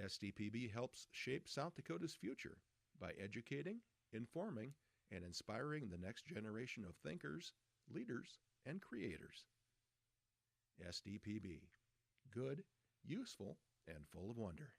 SDPB helps shape South Dakota's future by educating, informing, and inspiring the next generation of thinkers, leaders, and creators. SDPB. Good, useful, and full of wonder.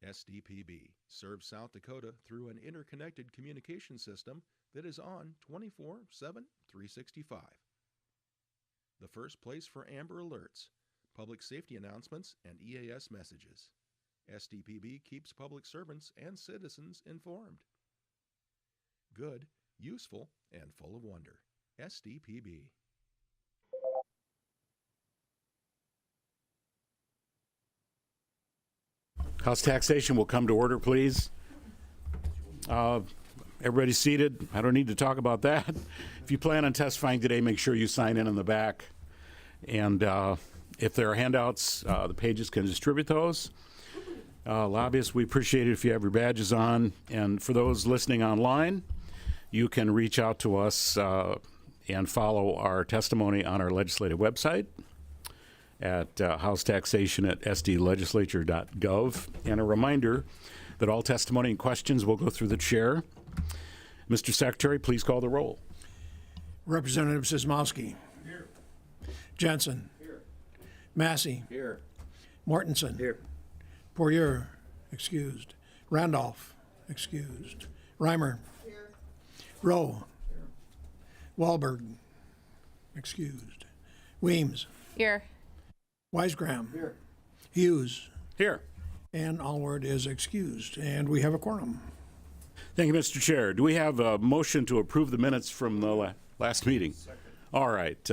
SDPB serves South Dakota through an interconnected communication system that is on 24/7, 365. The first place for Amber Alerts, public safety announcements, and EAS messages. SDPB keeps public servants and citizens informed. Good, useful, and full of wonder. SDPB. House taxation will come to order, please. Everybody's seated. I don't need to talk about that. If you plan on testifying today, make sure you sign in the back. And if there are handouts, the pages can distribute those. Lobbyists, we appreciate it if you have your badges on. And for those listening online, you can reach out to us and follow our testimony on our legislative website at housetaxation@sdlegislature.gov. And a reminder that all testimony and questions will go through the chair. Mr. Secretary, please call the roll. Representative Sismowski. Here. Jensen. Here. Massey. Here. Mortensen. Here. Poirier, excused. Randolph, excused. Reimer. Here. Rowe. Here. Wahlberg, excused. Weems. Here. Weisgram. Here. Hughes. Here. And Allward is excused. And we have a quorum. Thank you, Mr. Chair. Do we have a motion to approve the minutes from the last meeting? Second. All right.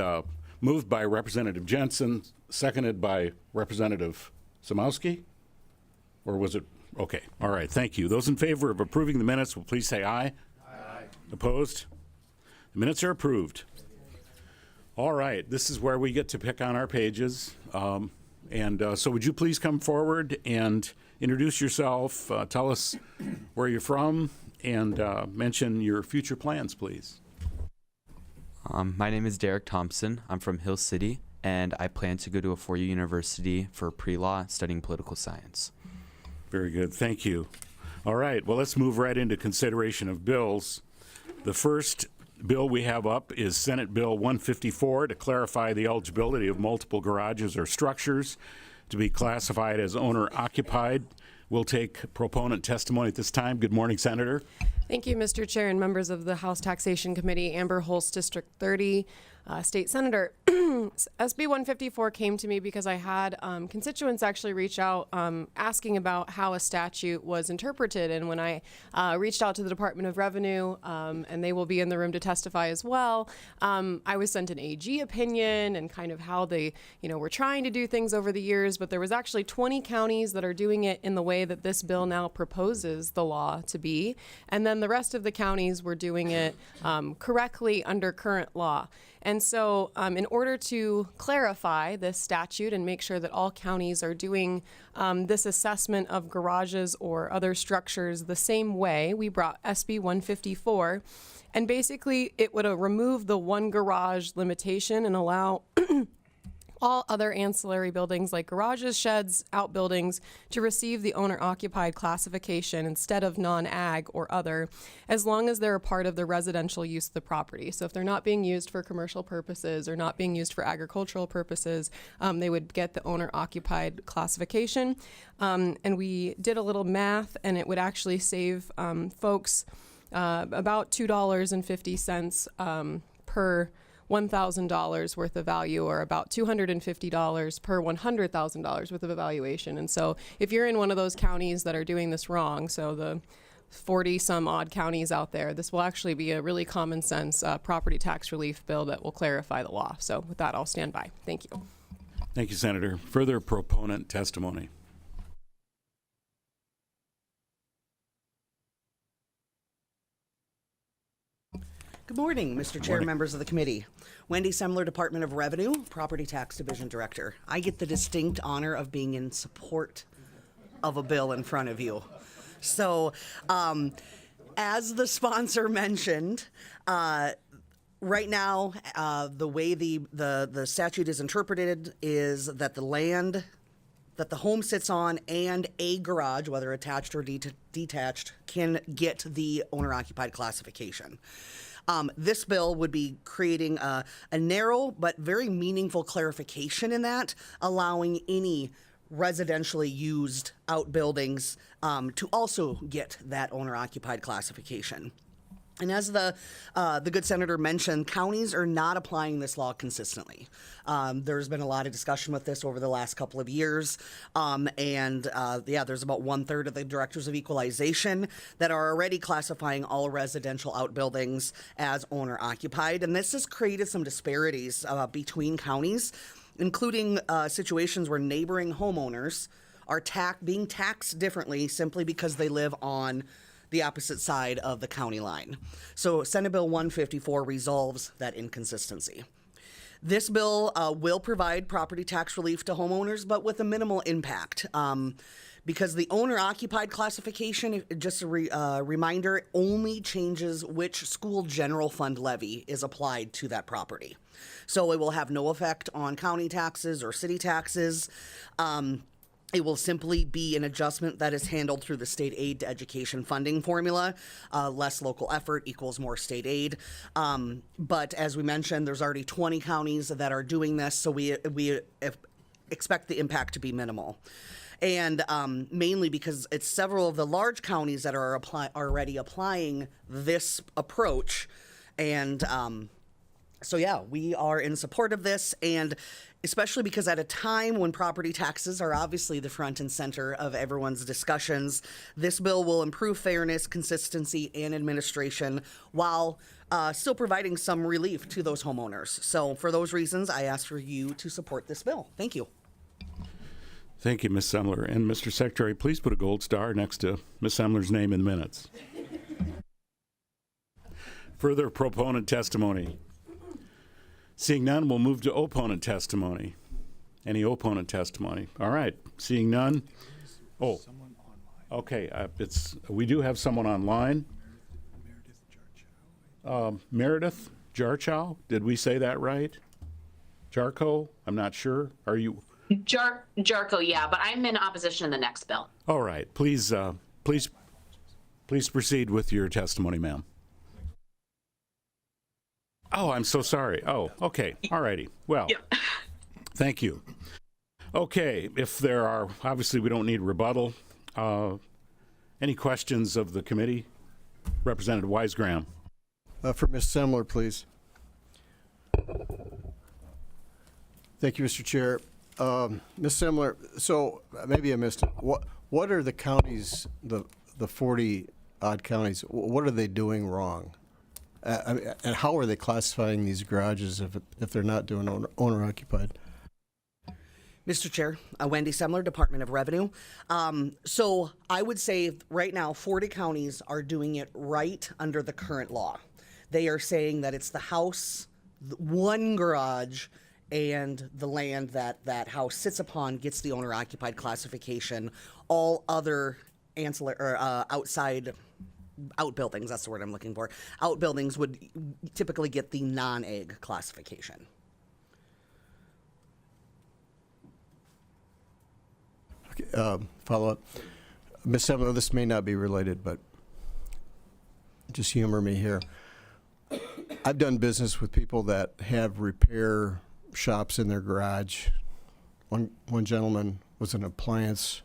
Moved by Representative Jensen, seconded by Representative Samowski? Or was it? Okay. All right. Thank you. Those in favor of approving the minutes will please say aye. Aye. Opposed? The minutes are approved. All right. This is where we get to pick on our pages. So would you please come forward and introduce yourself, tell us where you're from, and mention your future plans, please. My name is Derek Thompson. I'm from Hill City, and I plan to go to a four-year university for pre-law studying political science. Very good. Thank you. All right. Well, let's move right into consideration of bills. The first bill we have up is Senate Bill 154 to clarify the eligibility of multiple garages or structures to be classified as owner-occupied. We'll take proponent testimony at this time. Good morning, Senator. Thank you, Mr. Chair and members of the House Taxation Committee. Amber Holst, District 30, State Senator. SB 154 came to me because I had constituents actually reach out asking about how a statute was interpreted. And when I reached out to the Department of Revenue, and they will be in the room to testify as well, I was sent an AG opinion and kind of how they, were trying to do things over the years. But there was actually 20 counties that are doing it in the way that this bill now proposes the law to be. And then the rest of the counties were doing it correctly under current law. And so in order to clarify this statute and make sure that all counties are doing this assessment of garages or other structures the same way, we brought SB 154. And basically, it would remove the one garage limitation and allow all other ancillary buildings like garages, sheds, outbuildings to receive the owner-occupied classification instead of non-ag or other, as long as they're a part of the residential use of the property. So if they're not being used for commercial purposes or not being used for agricultural purposes, they would get the per classification. And we did a little math, and it would actually save folks about $2.50 per $1,000 worth of value, or about $250 per $100,000 worth of evaluation. And so if you're in one of those counties that are doing this wrong, so the 40 some odd counties out there, this will actually be a really common sense property tax relief bill that will clarify the law. So with that, I'll stand by. Thank you. Thank you, Senator. Further proponent testimony. Good morning, Mr. Chair, members of the committee. Wendy Semler, Department of Revenue, Property Tax Division Director. I get the distinct honor of being in support of a bill in front of you. So, as the sponsor mentioned, right now, the way the statute is interpreted is that the land that the home sits on and a garage, whether attached or detached, can get the owner-occupied classification. This bill would be creating a narrow but very meaningful clarification in that, allowing any residentially used outbuildings to also get that owner-occupied classification. And as the good senator mentioned, counties are not applying this law consistently. There's been a lot of discussion with this over the last couple of years. There's about 1/3 of the directors of equalization that are already classifying all residential outbuildings as owner-occupied. And this has created some disparities between counties, including situations where neighboring homeowners are being taxed differently simply because they live on the opposite side of the county line. So Senate Bill 154 resolves that inconsistency. This bill will provide property tax relief to homeowners, but with a minimal impact. Because the owner-occupied classification, just a reminder, only changes which school general fund levy is applied to that property. So it will have no effect on county taxes or city taxes. It will simply be an adjustment that is handled through the state aid to education funding formula. Less local effort equals more state aid. But as we mentioned, there's already 20 counties that are doing this, so we expect the impact to be minimal. And mainly because it's several of the large counties that are already applying this approach. And we are in support of this, and especially because at a time when property taxes are obviously the front and center of everyone's discussions, this bill will improve fairness, consistency, and administration while still providing some relief to those homeowners. So for those reasons, I ask for you to support this bill. Thank you. Thank you, Ms. Semler. And Mr. Secretary, please put a gold star next to Ms. Semler's name in the minutes. Further proponent testimony. Seeing none, we'll move to opponent testimony. Any opponent testimony? All right. Seeing none. Oh, okay. We do have someone online. Meredith Jarchow. Did we say that right? Jarko? I'm not sure. Are you? Jarko, yeah, but I'm in opposition to the next bill. All right. Please proceed with your testimony, ma'am. Oh, I'm so sorry. Oh, okay. All righty. Well, thank you. Okay. If there are, obviously we don't need rebuttal. Any questions of the committee? Representative Weisgram. For Ms. Semler, please. Thank you, Mr. Chair. Ms. Semler, so maybe I missed it. What are the counties, the 40 odd counties, what are they doing wrong? And how are they classifying these garages if they're not doing owner occupied? Mr. Chair, Wendy Semler, Department of Revenue. So I would say right now 40 counties are doing it right under the current law. They are saying that it's the house, one garage, and the land that that house sits upon gets the owner occupied classification. All other ancillary or outside outbuildings, that's the word I'm looking for, outbuildings would typically get the non-egg classification. Follow up. Ms. Semler, this may not be related, but just humor me here. I've done business with people that have repair shops in their garage. One gentleman was an appliance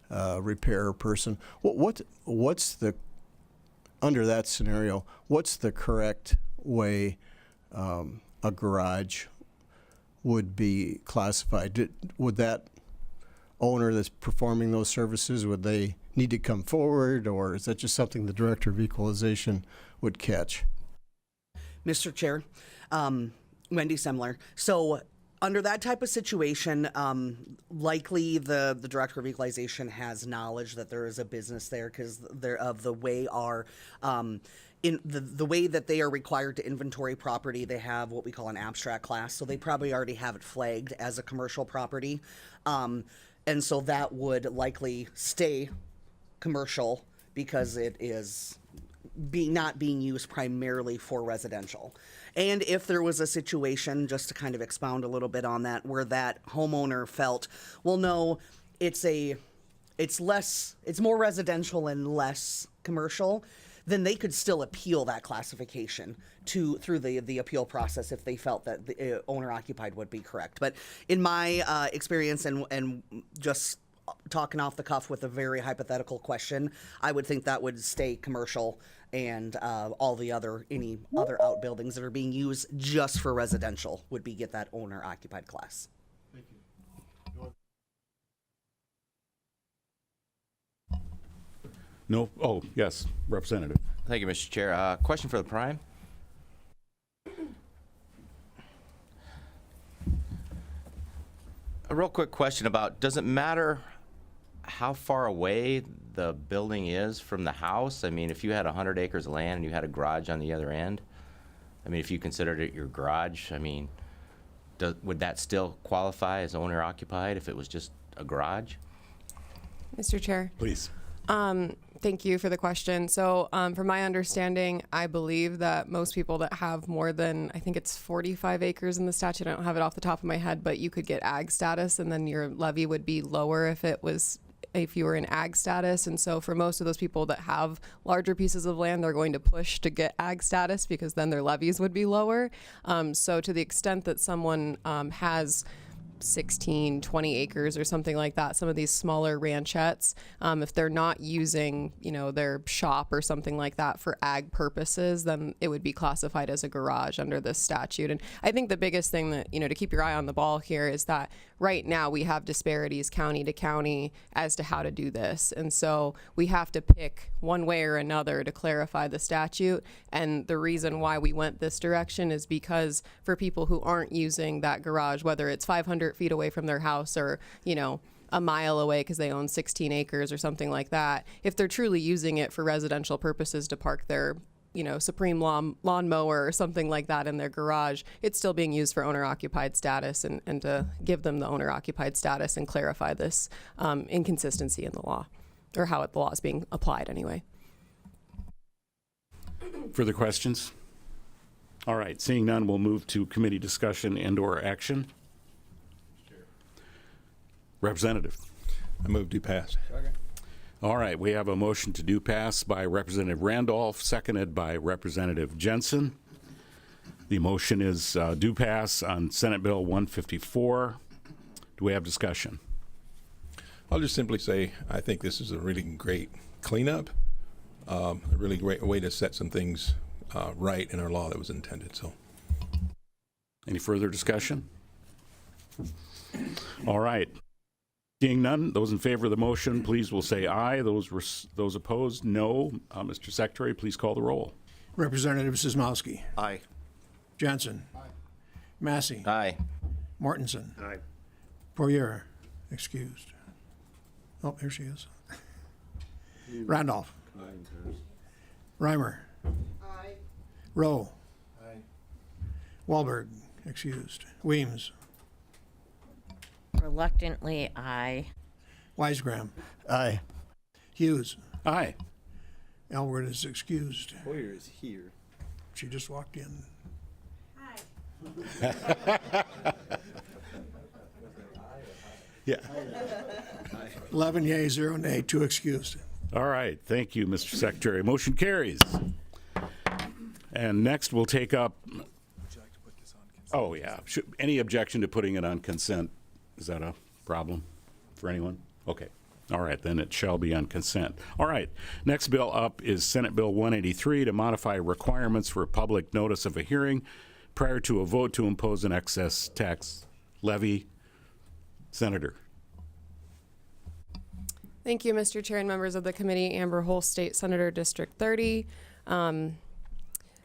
repair person. What's the, under that scenario, what's the correct way a garage would be classified? Would that owner that's performing those services, would they need to come forward, or is that just something the Director of Equalization would catch? Mr. Chair, Wendy Semler. So under that type of situation, likely the Director of Equalization has knowledge that there is a business there because of the way our in the way that they are required to inventory property. They have what we call an abstract class, so they probably already have it flagged as a commercial property, and so that would likely stay commercial because it is not being used primarily for residential. And if there was a situation, just to kind of expound a little bit on that, where that homeowner felt, well, no, it's more residential and less commercial, then they could still appeal that classification through the appeal process if they felt that the owner occupied would be correct. But in my experience and just talking off the cuff with a very hypothetical question, I would think that would stay commercial, and any other outbuildings that are being used just for residential would get that owner occupied class. Thank you. No? Oh, yes, Representative. Thank you, Mr. Chair. Question for the Prime. A real quick question about, does it matter how far away the building is from the house? I mean, if you had 100 acres of land and you had a garage on the other end, I mean, if you considered it your garage, I mean, would that still qualify as owner occupied if it was just a garage? Mr. Chair. Please. Thank you for the question. So from my understanding, I believe that most people that have more than, I think it's 45 acres in the statute, I don't have it off the top of my head, but you could get ag status, and then your levy would be lower if you were in ag status. And so for most of those people that have larger pieces of land, they're going to push to get ag status because then their levies would be lower. So to the extent that someone has 16, 20 acres or something like that, some of these smaller ranchettes, if they're not using, their shop or something like that for ag purposes, then it would be classified as a garage under this statute. And I think the biggest thing that, to keep your eye on the ball here is that right now we have disparities county to county as to how to do this. And so we have to pick one way or another to clarify the statute. And the reason why we went this direction is because for people who aren't using that garage, whether it's 500 feet away from their house or, a mile away because they own 16 acres or something like that, if they're truly using it for residential purposes to park their Supreme lawnmower or something like that in their garage, it's still being used for owner-occupied status, and to give them the owner-occupied status and clarify this inconsistency in the law, or how the law is being applied anyway. Further questions? All right, seeing none, we'll move to committee discussion and/or action. Representative. I move to pass. All right, we have a motion to do pass by Representative Randolph, seconded by Representative Jensen. The motion is do pass on Senate Bill 154. Do we have discussion? I'll just simply say I think this is a really great cleanup, a really great way to set some things right in our law that was intended. So, Any further discussion? All right. Seeing none, those in favor of the motion, please will say aye. Those opposed, no. Mr. Secretary, please call the roll. Representative Sismowski. Aye. Jensen. Massey. Aye. Mortensen. Aye. Poirier, excused. Oh, here she is. Randolph. Reimer. Aye. Rowe. Wahlberg, excused. Weems. Reluctantly, aye. Wisegram. Aye. Hughes. Aye. Elwood is excused. Hoyer is here. She just walked in. 11 yea, 0 nay, 2 excused. All right, thank you, Mr. Secretary. Motion carries. And next we'll take up, oh yeah, any objection to putting it on consent? Is that a problem for anyone? Okay. All right, then it shall be on consent. All right, next bill up is Senate Bill 183 to modify requirements for public notice of a hearing prior to a vote to impose an excess tax levy. Senator. Thank you, Mr. Chair and members of the committee. Amber Holst, State Senator, District 30.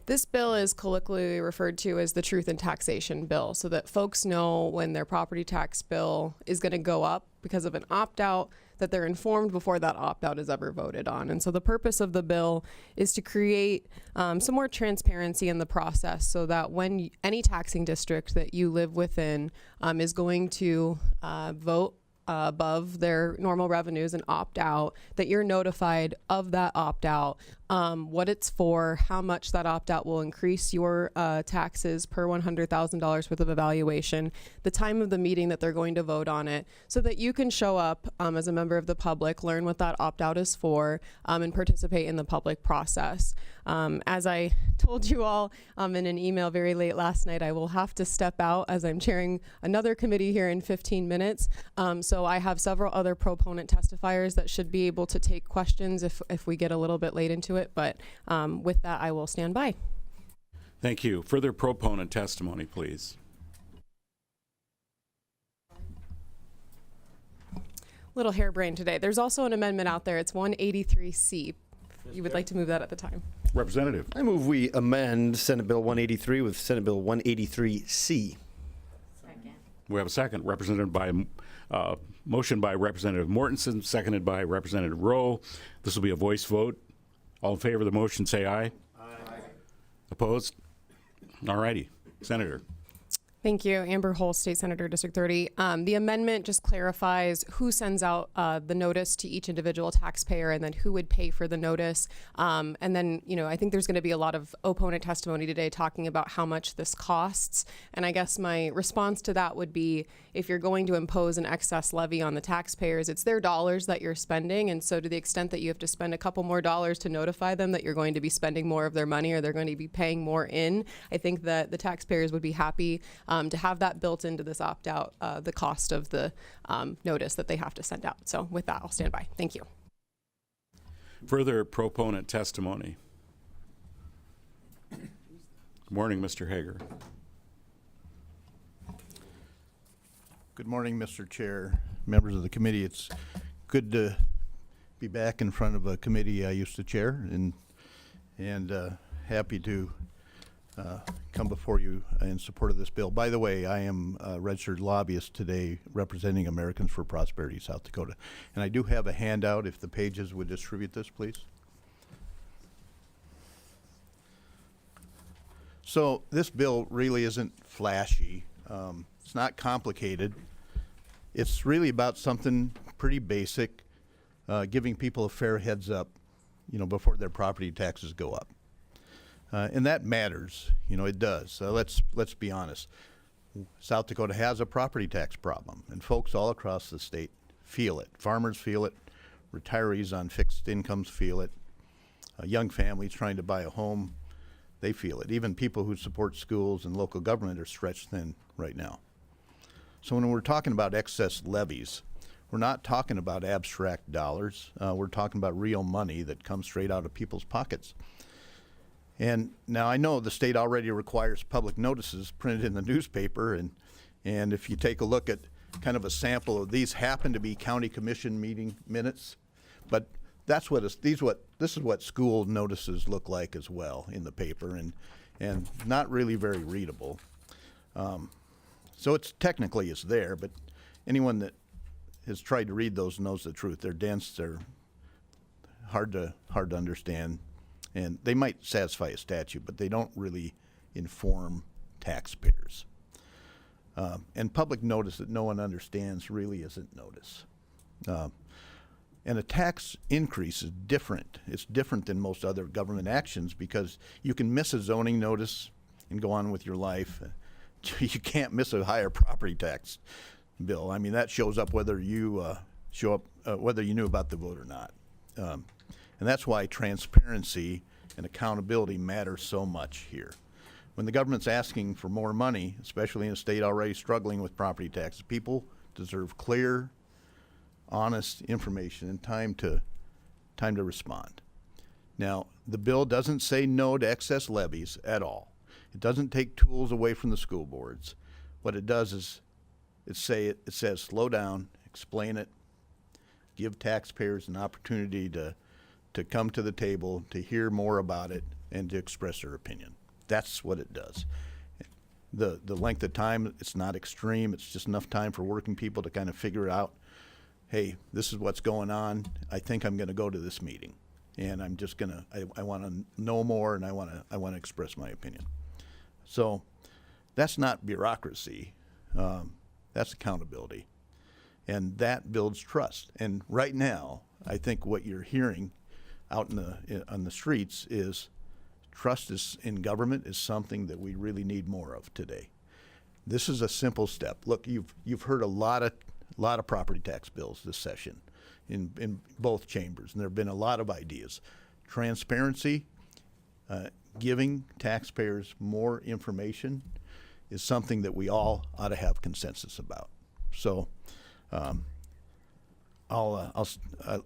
This bill is colloquially referred to as the Truth in Taxation Bill, so that folks know when their property tax bill is going to go up because of an opt-out, that they're informed before that opt-out is ever voted on. And so the purpose of the bill is to create some more transparency in the process so that when any taxing district that you live within is going to vote above their normal revenues and opt out, that you're notified of that opt out, what it's for, how much that opt out will increase your taxes per $100,000 worth of evaluation, the time of the meeting that they're going to vote on it, so that you can show up as a member of the public, learn what that opt out is for, and participate in the public process. As I told you all in an email very late last night, I will have to step out as I'm chairing another committee here in 15 minutes. So I have several other proponent testifiers that should be able to take questions if we get a little bit late into it. But with that, I will stand by. Thank you. Further proponent testimony, please. Little harebrained today. There's also an amendment out there. It's 183C. If you would like to move that at the time. Representative. I move we amend Senate Bill 183 with Senate Bill 183C. We have a second, represented by motion by Representative Mortensen, seconded by Representative Rowe. This will be a voice vote. All in favor of the motion, say aye. Aye. Opposed? All righty. Senator. Thank you. Amber Holst, State Senator, District 30. The amendment just clarifies who sends out the notice to each individual taxpayer and then who would pay for the notice. And then, I think there's going to be a lot of opponent testimony today talking about how much this costs. And I guess my response to that would be, if you're going to impose an excess levy on the taxpayers, it's their dollars that you're spending. And so to the extent that you have to spend a couple more dollars to notify them that you're going to be spending more of their money or they're going to be paying more in, I think that the taxpayers would be happy to have that built into this opt-out, the cost of the notice that they have to send out. So with that, I'll stand by. Thank you. Further proponent testimony. Good morning, Mr. Hager. Good morning, Mr. Chair, members of the committee. It's good to be back in front of a committee I used to chair, and happy to come before you in support of this bill. By the way, I am a registered lobbyist today representing Americans for Prosperity, South Dakota. And I do have a handout, if the pages would distribute this, please. So this bill really isn't flashy. It's not complicated. It's really about something pretty basic, giving people a fair heads up, before their property taxes go up. And that matters, you know, it does. So let's be honest. South Dakota has a property tax problem, and folks all across the state feel it. Farmers feel it, retirees on fixed incomes feel it, young families trying to buy a home, they feel it. Even people who support schools and local government are stretched thin right now. So when we're talking about excess levies, we're not talking about abstract dollars. We're talking about real money that comes straight out of people's pockets. And now I know the state already requires public notices printed in the newspaper, and if you take a look at kind of a sample of these, happen to be county commission meeting minutes, but that's what this is what school notices look like as well in the paper, and not really very readable. So it's technically it's there, but anyone that has tried to read those knows the truth. They're dense, they're hard to understand. And they might satisfy a statute, but they don't really inform taxpayers. And public notice that no one understands really isn't notice. And a tax increase is different. It's different than most other government actions because you can miss a zoning notice and go on with your life. You can't miss a higher property tax bill. I mean, that shows up whether you whether you knew about the vote or not. And that's why transparency and accountability matter so much here. When the government's asking for more money, especially in a state already struggling with property taxes, people deserve clear, honest information and time to respond. Now, the bill doesn't say no to excess levies at all. It doesn't take tools away from the school boards. What it does is it says slow down, explain it, give taxpayers an opportunity to come to the table, to hear more about it, and to express their opinion. That's what it does. The length of time, it's not extreme. It's just enough time for working people to kind of figure out, hey, this is what's going on. I think I'm going to go to this meeting, and I'm just going to, I want to know more, and I want to express my opinion. So that's not bureaucracy. That's accountability, and that builds trust. And right now, I think what you're hearing out on the streets is trust in government is something that we really need more of today. This is a simple step. Look, you've heard a lot of property tax bills this session in both chambers, and there have been a lot of ideas. Transparency, giving taxpayers more information is something that we all ought to have consensus about. So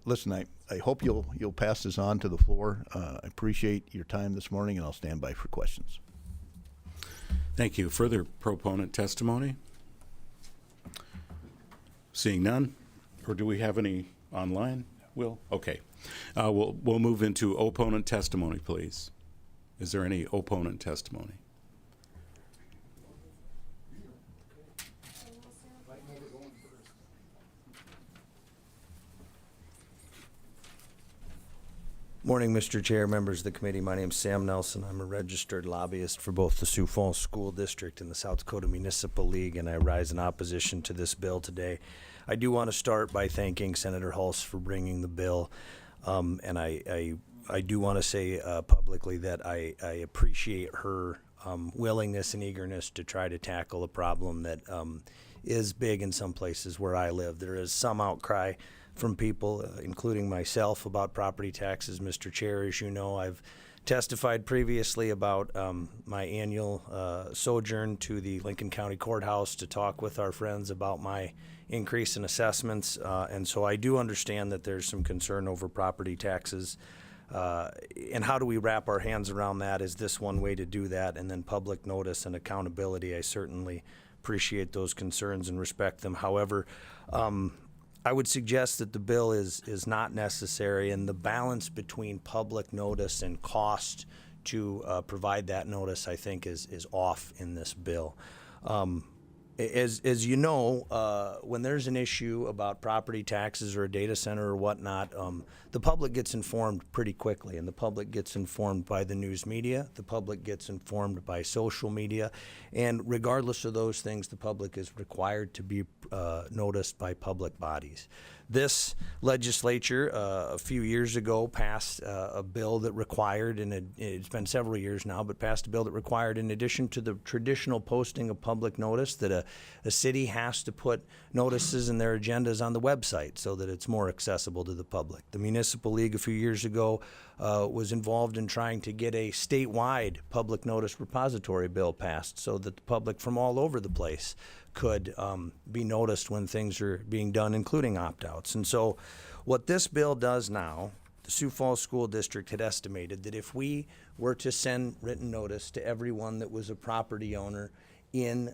listen, I hope you'll pass this on to the floor. I appreciate your time this morning, and I'll stand by for questions. Thank you. Further proponent testimony? Seeing none, or do we have any online? Will? Okay. We'll move into opponent testimony, please. Is there any opponent testimony? Morning, Mr. Chair, members of the committee. My name is Sam Nelson. I'm a registered lobbyist for both the Sioux Falls School District and the South Dakota Municipal League, and I rise in opposition to this bill today. I do want to start by thanking Senator Hulse for bringing the bill, and I do want to say publicly that I appreciate her willingness and eagerness to try to tackle a problem that is big in some places where I live. There is some outcry from people, including myself, about property taxes. Mr. Chair, as you know, I've testified previously about my annual sojourn to the Lincoln County Courthouse to talk with our friends about my increase in assessments, and so I do understand that there's some concern over property taxes. And how do we wrap our hands around that? Is this one way to do that? And then public notice and accountability. I certainly appreciate those concerns and respect them. However, I would suggest that the bill is not necessary, and the balance between public notice and cost to provide that notice, I think, is off in this bill. As you know, when there's an issue about property taxes or a data center or whatnot, the public gets informed pretty quickly, and the public gets informed by the news media, the public gets informed by social media, and regardless of those things, the public is required to be noticed by public bodies. This legislature a few years ago passed a bill that required, and it's been several years now, but passed a bill that required, in addition to the traditional posting of public notice, that a city has to put notices and their agendas on the website so that it's more accessible to the public. The Municipal League a few years ago was involved in trying to get a statewide public notice repository bill passed so that the public from all over the place could be noticed when things are being done, including opt-outs. And so what this bill does now, the Sioux Falls School District had estimated that if we were to send written notice to everyone that was a property owner in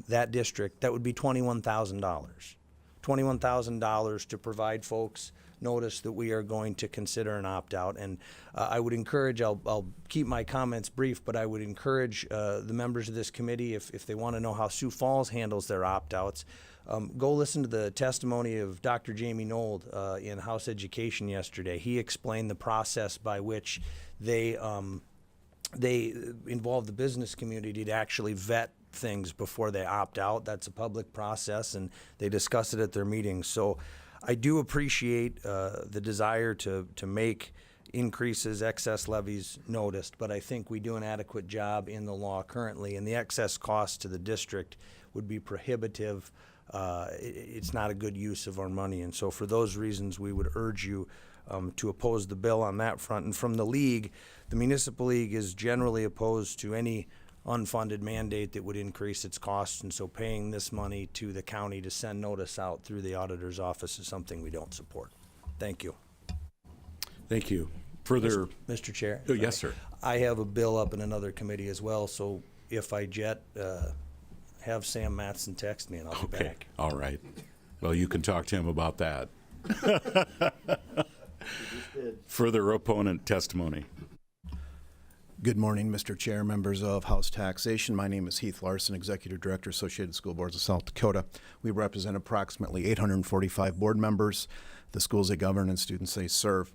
that district, that would be $21,000. $21,000 to provide folks notice that we are going to consider an opt-out. And I would encourage, I'll keep my comments brief, but I would encourage the members of this committee, if they want to know how Sioux Falls handles their opt-outs, go listen to the testimony of Dr. Jamie Nold in House Education yesterday. He explained the process by which they involve the business community to actually vet things before they opt out. That's a public process, and they discuss it at their meetings. So I do appreciate the desire to make increases, excess levies noticed, but I think we do an adequate job in the law currently, and the excess cost to the district would be prohibitive. It's not a good use of our money, and so for those reasons, we would urge you to oppose the bill on that front. And from the league, the Municipal League is generally opposed to any unfunded mandate that would increase its costs, and so paying this money to the county to send notice out through the auditor's office is something we don't support. Thank you. Thank you. Further, Mr. Chair? Oh, yes, sir. I have a bill up in another committee as well, so if I jet, have Sam Matson text me and I'll be back. All right. Well, you can talk to him about that. Further opponent testimony. Good morning, Mr. Chair, members of House Taxation. My name is Heath Larson, Executive Director, Associated School Boards of South Dakota. We represent approximately 845 board members, the schools they govern, and students they serve.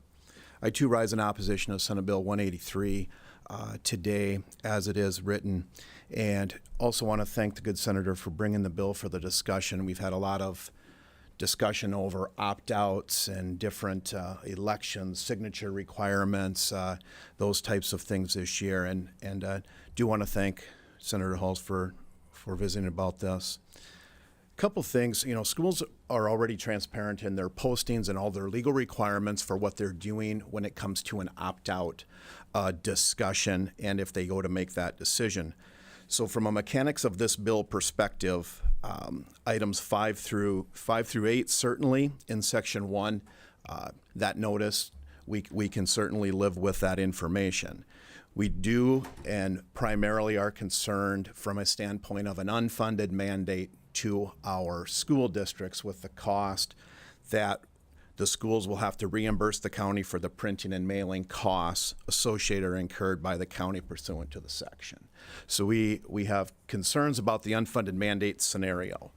I too rise in opposition of Senate Bill 183 today as it is written, and also want to thank the good senator for bringing the bill for the discussion. We've had a lot of discussion over opt-outs and different elections, signature requirements, those types of things this year, and do want to thank Senator Halls for visiting about this. A couple things, schools are already transparent in their postings and all their legal requirements for what they're doing when it comes to an opt-out discussion and if they go to make that decision. So from a mechanics of this bill perspective, items 5 through 8, certainly in section 1, that notice, we can certainly live with that information. We do and primarily are concerned from a standpoint of an unfunded mandate to our school districts with the cost that the schools will have to reimburse the county for the printing and mailing costs associated or incurred by the county pursuant to the section. So we have concerns about the unfunded mandate scenario.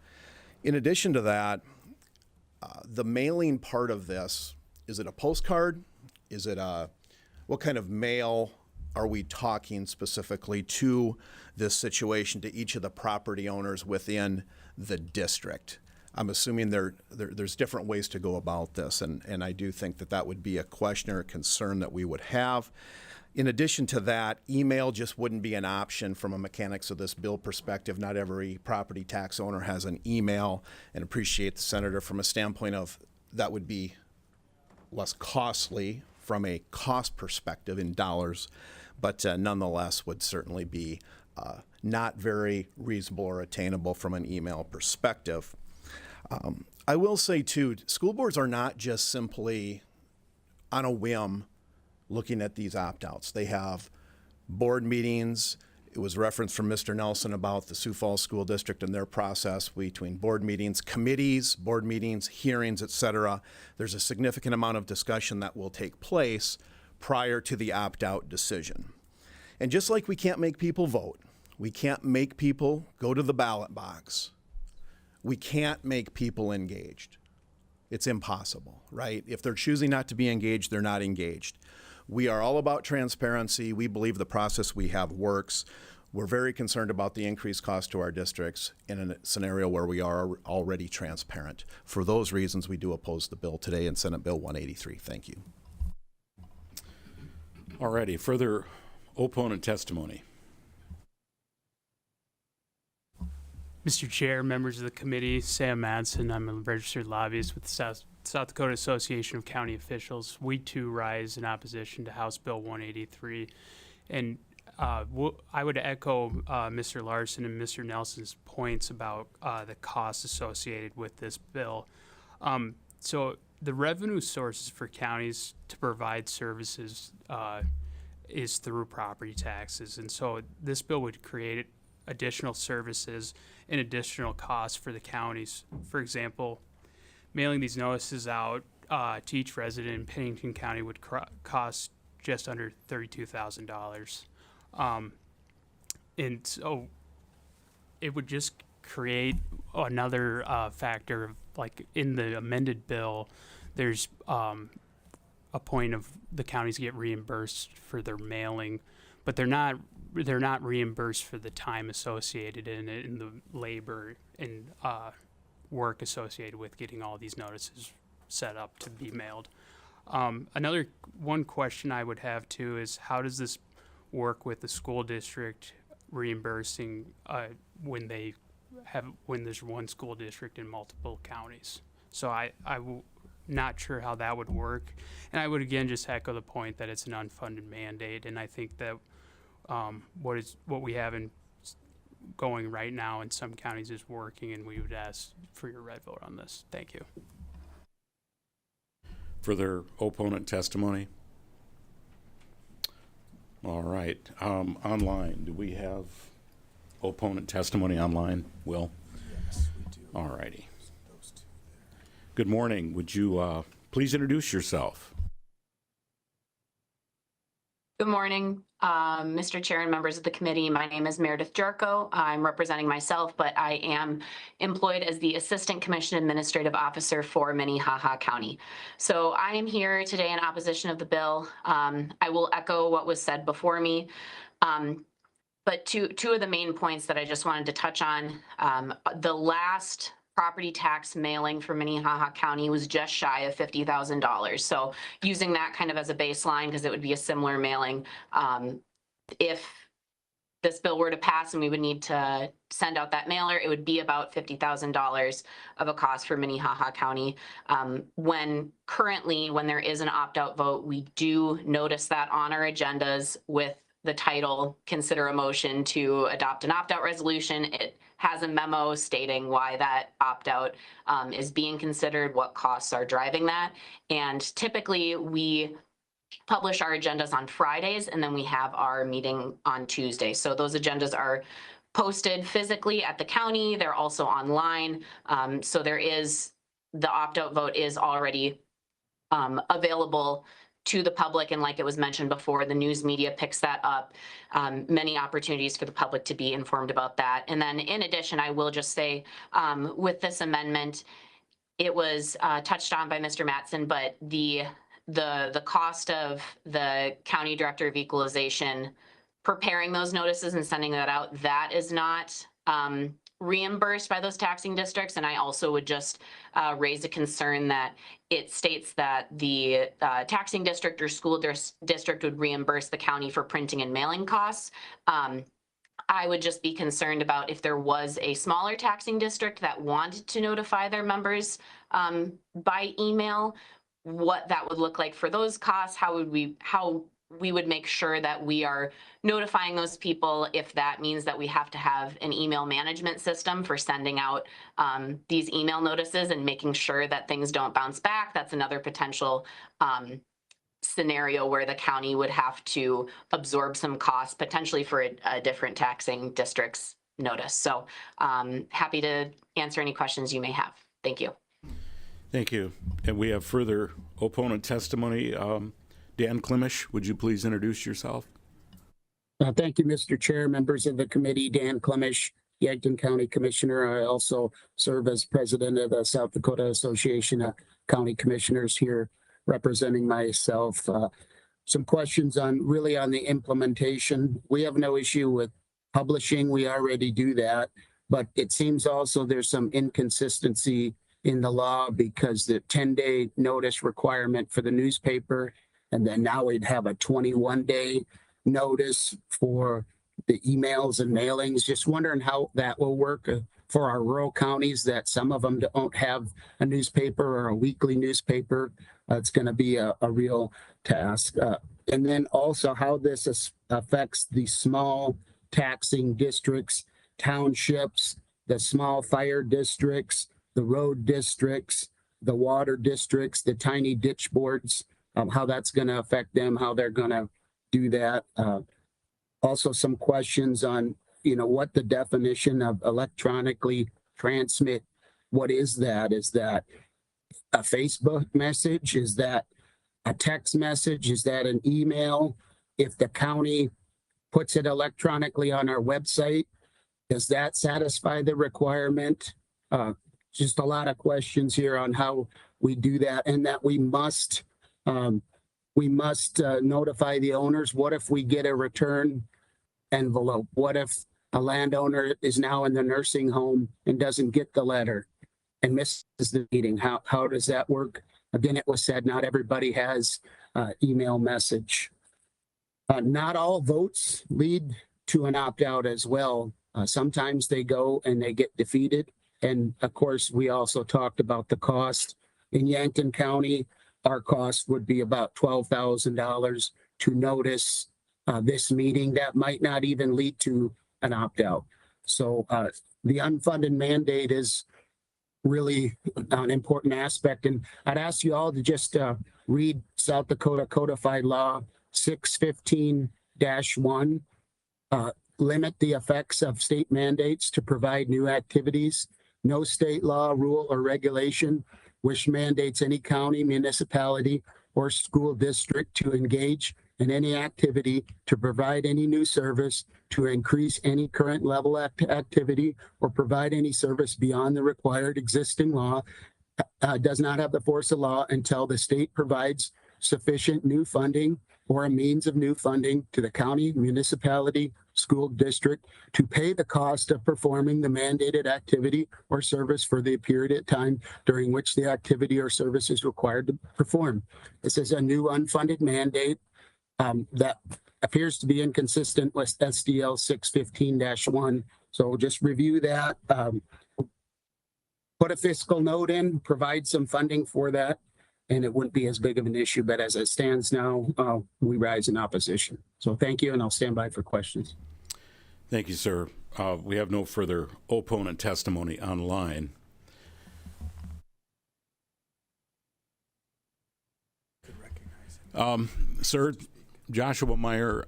In addition to that, the mailing part of this, is it a postcard? Is it what kind of mail are we talking specifically to this situation, to each of the property owners within the district? I'm assuming there's different ways to go about this, and I do think that would be a question or a concern that we would have. In addition to that, email just wouldn't be an option from a mechanics of this bill perspective. Not every property tax owner has an email, and appreciate the senator from a standpoint of that would be less costly from a cost perspective in dollars, but nonetheless would certainly be not very reasonable or attainable from an email perspective. I will say, too, school boards are not just simply on a whim looking at these opt-outs. They have board meetings. It was referenced from Mr. Nelson about the Sioux Falls School District and their process between board meetings, committees, board meetings, hearings, et cetera. There's a significant amount of discussion that will take place prior to the opt-out decision. And just like we can't make people vote, we can't make people go to the ballot box, we can't make people engaged. It's impossible, right? If they're choosing not to be engaged, they're not engaged. We are all about transparency. We believe the process we have works. We're very concerned about the increased cost to our districts in a scenario where we are already transparent. For those reasons, we do oppose the bill today in Senate Bill 183. Thank you. All righty, further opponent testimony. Mr. Chair, members of the committee, Sam Madsen. I'm a registered lobbyist with the South Dakota Association of County Officials. We too rise in opposition to House Bill 183. And I would echo Mr. Larson and Mr. Nelson's points about the costs associated with this bill. So the revenue sources for counties to provide services is through property taxes. And so this bill would create additional services and additional costs for the counties. For example, mailing these notices out to each resident in Pennington County would cost just under $32,000. And so it would just create another factor of, like, in the amended bill, there's a point of the counties get reimbursed for their mailing, but they're not reimbursed for the time associated in it and the labor and work associated with getting all these notices set up to be mailed. Another one question I would have too is, how does this work with the school district reimbursing when there's one school district in multiple counties? So I'm not sure how that would work. And I would again just echo the point that it's an unfunded mandate, and I think that what we have going right now in some counties is working, and we would ask for your red vote on this. Thank you. Further opponent testimony? All right. Online, do we have opponent testimony online, Will? Yes, we do. All righty. Good morning. Would you please introduce yourself? Good morning, Mr. Chair and members of the committee. My name is Meredith Jarko. I'm representing myself, but I am employed as the Assistant Commission Administrative Officer for Minnehaha County. So I am here today in opposition of the bill. I will echo what was said before me. But two of the main points that I just wanted to touch on, the last property tax mailing for Minnehaha County was just shy of $50,000. So using that kind of as a baseline, because it would be a similar mailing, if this bill were to pass and we would need to send out that mailer, it would be about $50,000 of a cost for Minnehaha County. When there is an opt-out vote, we do notice that on our agendas with the title, consider a motion to adopt an opt-out resolution. It has a memo stating why that opt-out is being considered, what costs are driving that. And typically we publish our agendas on Fridays, and then we have our meeting on Tuesday. So those agendas are posted physically at the county. They're also online. So the opt-out vote is already available to the public, and like it was mentioned before, the news media picks that up. Many opportunities for the public to be informed about that. And then in addition, I will just say, with this amendment, it was touched on by Mr. Madsen, but the cost of the County Director of Equalization preparing those notices and sending that out, that is not reimbursed by those taxing districts. And I also would just raise a concern that it states that the taxing district or school district would reimburse the county for printing and mailing costs. I would just be concerned about if there was a smaller taxing district that wanted to notify their members by email, what that would look like for those costs, how we would make sure that we are notifying those people, if that means that we have to have an email management system for sending out these email notices and making sure that things don't bounce back. That's another potential scenario where the county would have to absorb some costs potentially for a different taxing district's notice. So happy to answer any questions you may have. Thank you. Thank you. And we have further opponent testimony. Dan Klimisch, would you please introduce yourself? Thank you, Mr. Chair, members of the committee. Dan Klimisch, Yankton County Commissioner. I also serve as president of the South Dakota Association of County Commissioners here, representing myself. Some questions on the implementation. We have no issue with publishing. We already do that, but it seems also there's some inconsistency in the law because the 10-day notice requirement for the newspaper, and then now we'd have a 21-day notice for the emails and mailings. Just wondering how that will work for our rural counties that some of them don't have a newspaper or a weekly newspaper. It's going to be a real task. And then also how this affects the small taxing districts, townships, the small fire districts, the road districts, the water districts, the tiny ditch boards, how that's going to affect them, how they're going to do that. Also some questions on, what the definition of electronically transmit, what is that? Is that a Facebook message? Is that a text message? Is that an email? If the county puts it electronically on our website, does that satisfy the requirement? Just a lot of questions here on how we do that, and that we must notify the owners. What if we get a return envelope? What if a landowner is now in the nursing home and doesn't get the letter and misses the meeting? How does that work? Again, it was said not everybody has email message. Not all votes lead to an opt-out as well. Sometimes they go and they get defeated. And of course, we also talked about the cost. In Yankton County, our cost would be about $12,000 to notice this meeting. That might not even lead to an opt-out. So the unfunded mandate is really an important aspect. And I'd ask you all to just read South Dakota Codified Law 615-1. Limit the effects of state mandates to provide new activities. No state law, rule, or regulation which mandates any county, municipality, or school district to engage in any activity to provide any new service, to increase any current level activity, or provide any service beyond the required existing law, does not have the force of law until the state provides sufficient new funding or a means of new funding to the county, municipality, school district to pay the cost of performing the mandated activity or service for the period of time during which the activity or service is required to perform. This is a new unfunded mandate that appears to be inconsistent with SDL 615-1. So just review that, put a fiscal note in, provide some funding for that, and it wouldn't be as big of an issue. But as it stands now, we rise in opposition. So thank you, and I'll stand by for questions. Thank you, sir. We have no further opponent testimony online. Sir, Joshua Meyer,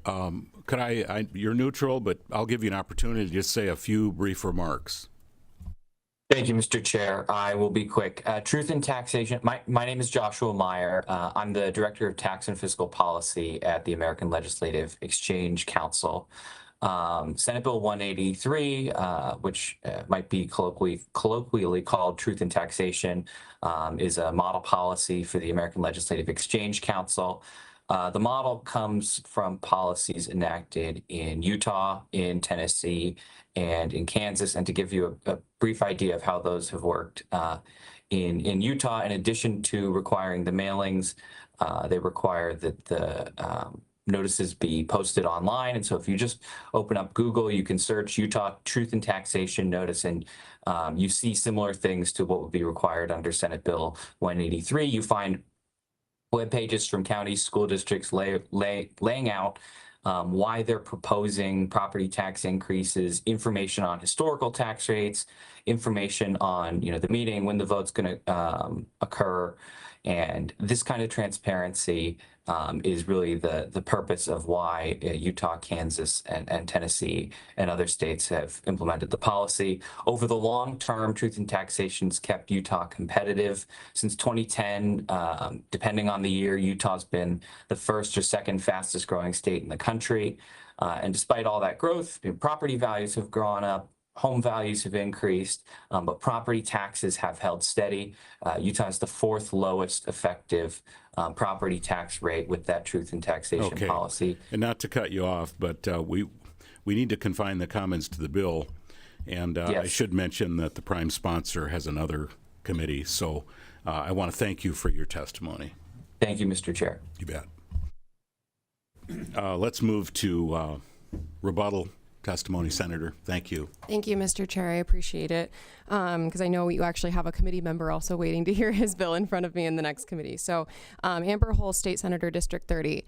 could you're neutral, but I'll give you an opportunity to just say a few brief remarks. Thank you, Mr. Chair. I will be quick. Truth in Taxation. My name is Joshua Meyer. I'm the Director of Tax and Fiscal Policy at the American Legislative Exchange Council. Senate Bill 183, which might be colloquially called Truth in Taxation, is a model policy for the American Legislative Exchange Council. The model comes from policies enacted in Utah, in Tennessee, and in Kansas. And to give you a brief idea of how those have worked, in Utah, in addition to requiring the mailings, they require that the notices be posted online. And so if you just open up Google, you can search Utah Truth in Taxation Notice, and you see similar things to what would be required under Senate Bill 183. You find web pages from counties, school districts laying out why they're proposing property tax increases, information on historical tax rates, information on the meeting, when the vote's going to occur. And this kind of transparency is really the purpose of why Utah, Kansas, and Tennessee and other states have implemented the policy. Over the long term, Truth in Taxation's kept Utah competitive. Since 2010, depending on the year, Utah's been the first or second fastest growing state in the country. And despite all that growth, property values have gone up. home values have increased, but property taxes have held steady. Utah is the 4th lowest effective property tax rate with that truth in taxation Okay. policy. And not to cut you off, but we need to confine the comments to the bill. And I Yes. should mention that the prime sponsor has another committee. So I want to thank you for your testimony. Thank you, Mr. Chair. You bet. Let's move to rebuttal testimony, Senator. Thank you. Thank you, Mr. Chair. I appreciate it because I know you actually have a committee member also waiting to hear his bill in front of me in the next committee. So Amber Holst, State Senator, District 30.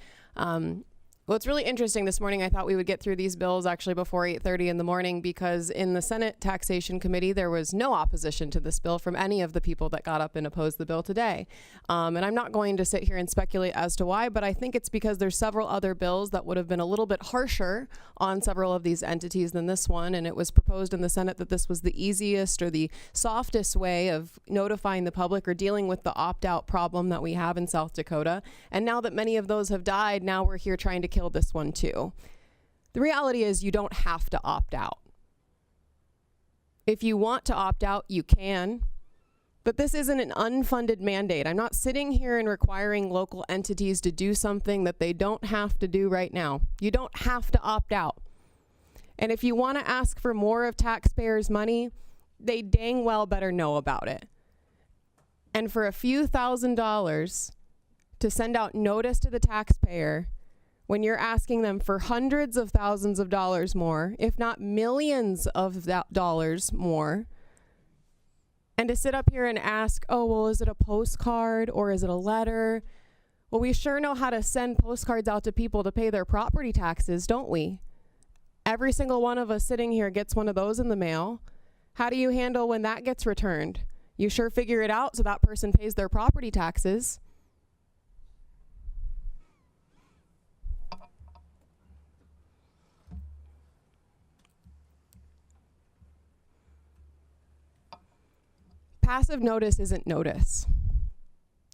Well, it's really interesting. This morning I thought we would get through these bills actually before 8:30 in the morning because in the Senate Taxation Committee there was no opposition to this bill from any of the people that got up and opposed the bill today. And I'm not going to sit here and speculate as to why, but I think it's because there's several other bills that would have been a little bit harsher on several of these entities than this one. And it was proposed in the Senate that this was the easiest or the softest way of notifying the public or dealing with the opt-out problem that we have in South Dakota. And now that many of those have died, now we're here trying to kill this one too. The reality is you don't have to opt out. If you want to opt out, you can. But this isn't an unfunded mandate. I'm not sitting here and requiring local entities to do something that they don't have to do right now. You don't have to opt out. And if you want to ask for more of taxpayers' money, they dang well better know about it. And for a few $1,000s to send out notice to the taxpayer when you're asking them for hundreds of thousands of dollars more, if not millions of dollars more, and to sit up here and ask, oh, well, is it a postcard or is it a letter? Well, we sure know how to send postcards out to people to pay their property taxes, don't we? Every single one of us sitting here gets one of those in the mail. How do you handle when that gets returned? You sure figure it out so that person pays their property taxes. Passive notice isn't notice.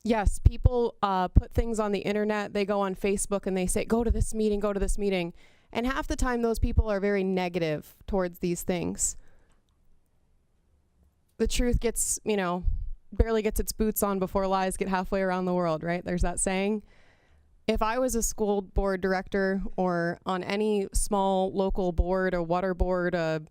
Yes, people put things on the internet. They go on Facebook and they say, go to this meeting, go to this meeting. And half the time those people are very negative towards these things. The truth gets, barely gets its boots on before lies get halfway around the world, right? There's that saying. If I was a school board director or on any small local board, a water board, a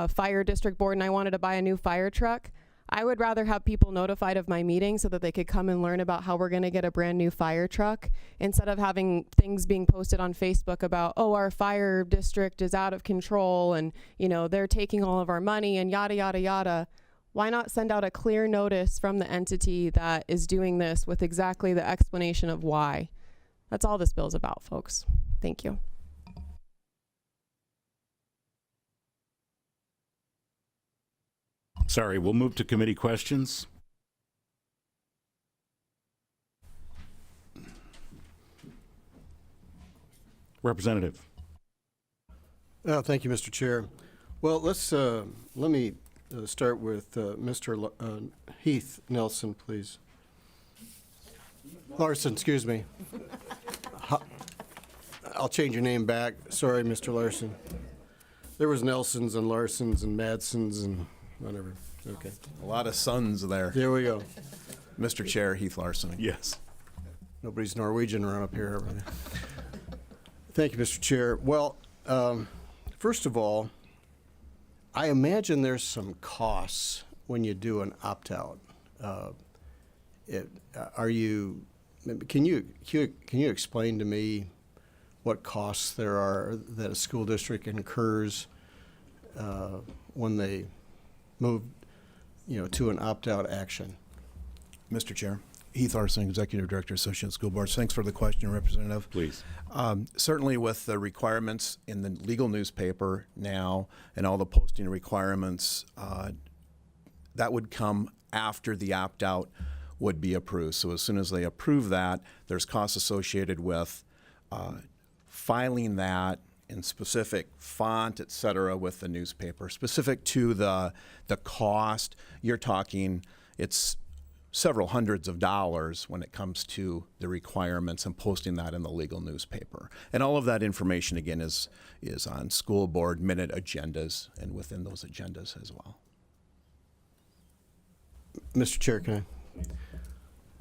fire district board, and I wanted to buy a new fire truck, I would rather have people notified of my meeting so that they could come and learn about how we're going to get a brand new fire truck instead of having things being posted on Facebook about, oh, our fire district is out of control and, they're taking all of our money and yada, yada, yada. Why not send out a clear notice from the entity that is doing this with exactly the explanation of why? That's all this bill's about, folks. Thank you. Sorry, we'll move to committee questions. Representative. Thank you, Mr. Chair. Well, let me start with Mr. Heath Nelson, please. Larson, excuse me. I'll change your name back. Sorry, Mr. Larson. There was Nelsons and Larsons and Madsons and whatever. Okay. A lot of sons there. There we go. Mr. Chair, Heath Larson. Yes. Nobody's Norwegian around up here. Thank you, Mr. Chair. Well, first of all, I imagine there's some costs when you do an opt-out. Can you explain to me what costs there are that a school district incurs when they move, to an opt-out action? Mr. Chair, Heath Larson, Executive Director, Associated School Boards. Thanks for the question, Representative. Please. Certainly with the requirements in the legal newspaper now and all the posting requirements, that would come after the opt-out would be approved. So as soon as they approve that, there's costs associated with filing that in specific font, et cetera, with the newspaper. Specific to the cost, you're talking, it's several hundreds of dollars when it comes to the requirements and posting that in the legal newspaper. And all of that information, again, is on school board minute agendas and within those agendas as well. Mr. Chair, can I?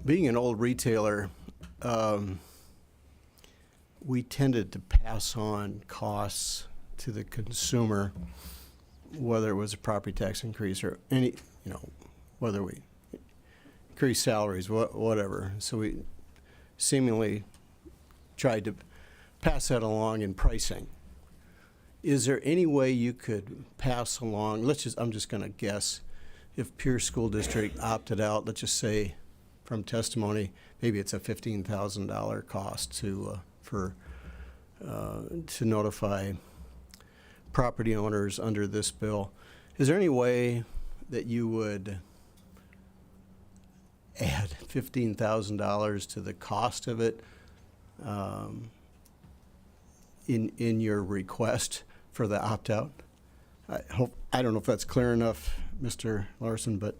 Being an old retailer, we tended to pass on costs to the consumer, whether it was a property tax increase or any, whether we increase salaries, whatever. So we seemingly tried to pass that along in pricing. Is there any way you could pass along, I'm just going to guess, if Pierce School District opted out, let's just say from testimony, maybe it's a $15,000 cost to notify property owners under this bill. Is there any way that you would add $15,000 to the cost of it in your request for the opt-out? I don't know if that's clear enough, Mr. Larson, but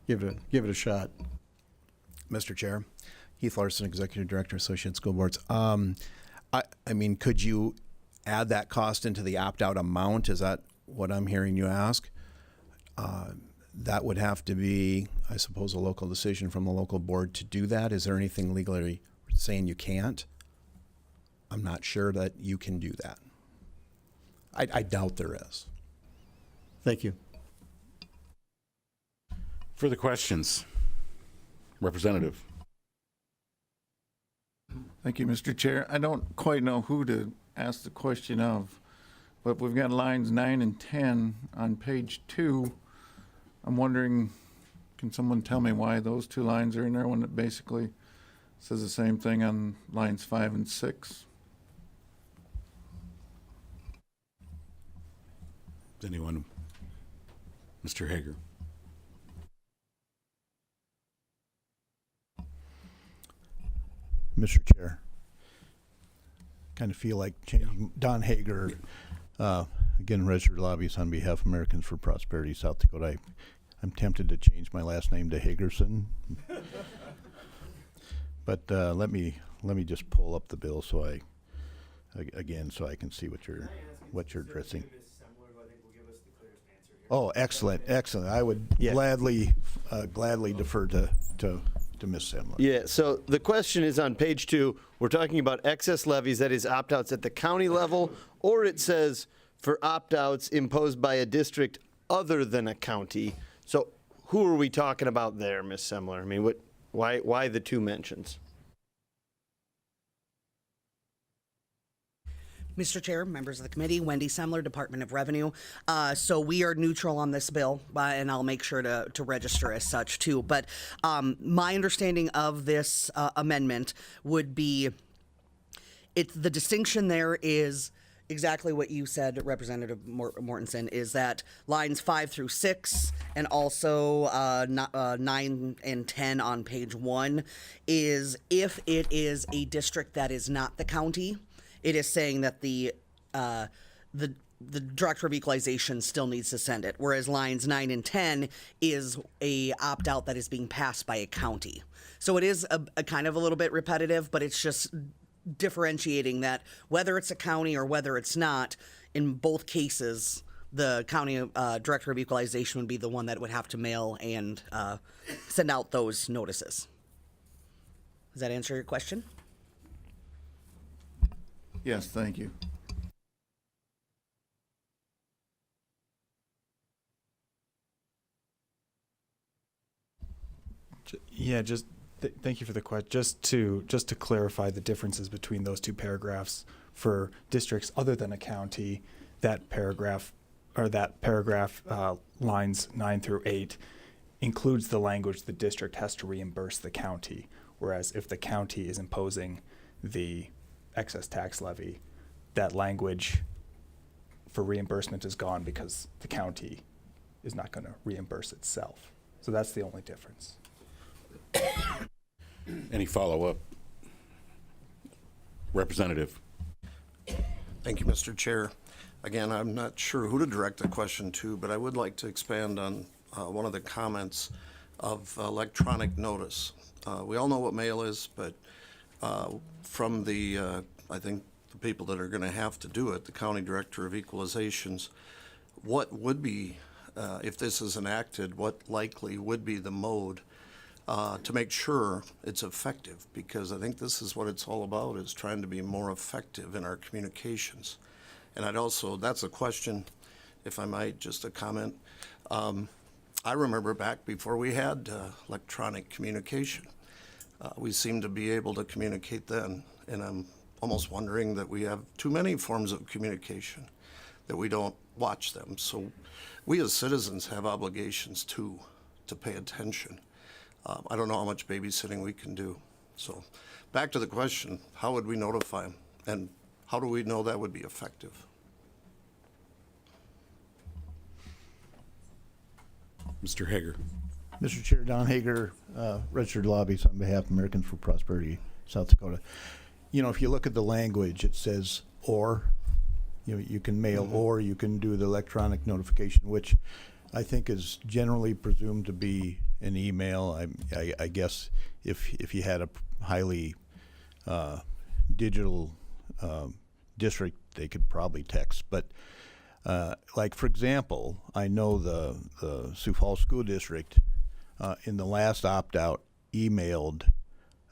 give it a shot. Mr. Chair, Heath Larson, Executive Director, Associated School Boards. I mean, could you add that cost into the opt-out amount? Is that what I'm hearing you ask? That would have to be, I suppose, a local decision from the local board to do that. Is there anything legally saying you can't? I'm not sure that you can do that. I doubt there is. Thank you. Further questions? Representative. Thank you, Mr. Chair. I don't quite know who to ask the question of, but we've got lines 9 and 10 on page 2. I'm wondering, can someone tell me why those two lines are in there when it basically says the same thing on lines 5 and 6? Anyone? Mr. Hager. Mr. Chair, kind of feel like changing. Don Hager, again, registered lobbyist on behalf of Americans for Prosperity, South Dakota. I'm tempted to change my last name to Hagerson, but let me just pull up the bill so I can see what you're addressing. Oh, excellent. I would gladly defer to Ms. Semler. Yeah, so the question is on page 2, we're talking about excess levies, that is opt-outs at the county level, or it says for opt-outs imposed by a district other than a county. So who are we talking about there, Ms. Semler? I mean, why the two mentions? Mr. Chair, members of the committee, Wendy Semler, Department of Revenue. So we are neutral on this bill, and I'll make sure to register as such too. But my understanding of this amendment would be, the distinction there is exactly what you said, Representative Mortensen, is that lines 5 through 6 and also 9 and 10 on page 1 is if it is a district that is not the county. It is saying that the Director of Equalization still needs to send it, whereas lines 9 and 10 is a opt-out that is being passed by a county. So it is a kind of a little bit repetitive, but it's just differentiating that whether it's a county or whether it's not, in both cases, the county Director of Equalization would be the one that would have to mail and send out those notices. Does that answer your question? Yes, thank you. Yeah, thank you for the question. Just to clarify the differences between those two paragraphs for districts other than a county, that paragraph lines 9 through 8 includes the language the district has to reimburse the county, whereas if the county is imposing the excess tax levy, that language for reimbursement is gone because the county is not going to reimburse itself. So that's the only difference. Any follow-up? Representative. Thank you, Mr. Chair. Again, I'm not sure who to direct the question to, but I would like to expand on one of the comments. of electronic notice. We all know what mail is, but from the, I think, the people that are going to have to do it, the County Director of Equalizations, what would be, if this is enacted, what likely would be the mode to make sure it's effective? Because I think this is what it's all about, is trying to be more effective in our communications. And I'd also, that's a question, if I might, just a comment. I remember back before we had electronic communication, we seemed to be able to communicate then, and I'm almost wondering that we have too many forms of communication, that we don't watch them. So we as citizens have obligations too, to pay attention. I don't know how much babysitting we can do. So back to the question, how would we notify them? And how do we know that would be effective? Mr. Hager. Mr. Chair, Don Hager, registered lobbyist on behalf of Americans for Prosperity, South Dakota. You know, if you look at the language, it says or. You know, you can mail or you can do the electronic notification, which I think is generally presumed to be an email. I guess if you had a highly digital district, they could probably text. But like, for example, I know the Sioux Falls School District in the last opt-out emailed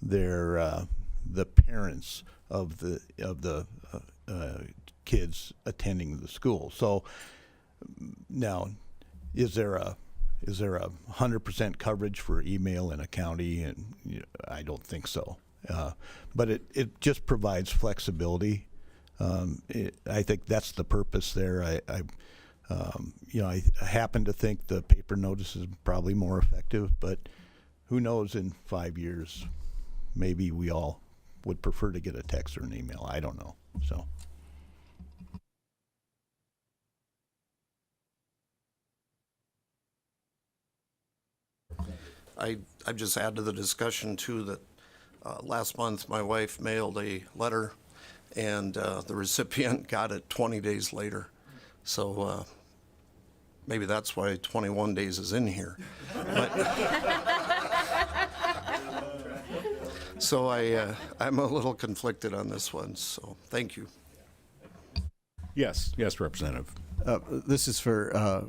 their the parents of the kids attending the school. So now, is there a 100% coverage for email in a county? And I don't think so. But it just provides flexibility. I think that's the purpose there. I happen to think the paper notice is probably more effective, but who knows, in 5 years, maybe we all would prefer to get a text or an email. I don't know. So. I just add to the discussion too that last month my wife mailed a letter and the recipient got it 20 days later. So maybe that's why 21 days is in here. So I'm a little conflicted on this one, so thank you. Yes, Representative. This is for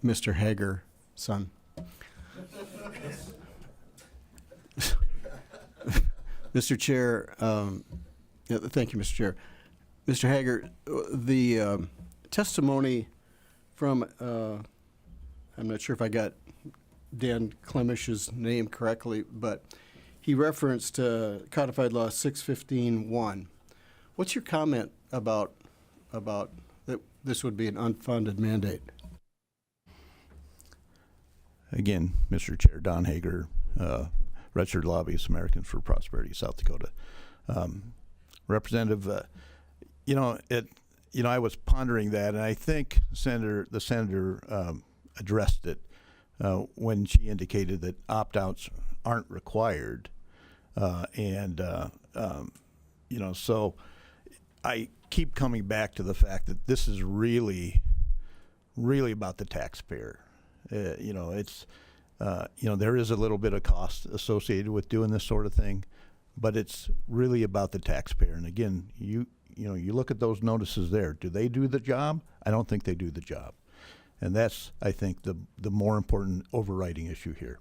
Mr. Hager, son. Mr. Chair, thank you, Mr. Chair. Mr. Hager, the testimony from, I'm not sure if I got Dan Clemish's name correctly, but he referenced Codified Law 615-1. What's your comment about that this would be an unfunded mandate? Again, Mr. Chair, Don Hager, registered lobbyist, Americans for Prosperity, South Dakota. Representative, I was pondering that, and I think the senator addressed it when she indicated that opt-outs aren't required, so I keep coming back to the fact that this is really about the taxpayer. There is a little bit of cost associated with doing this sort of thing, but it's really about the taxpayer. And again, you look at those notices there. Do they do the job? I don't think they do the job. And that's, I think, the more important overriding issue here.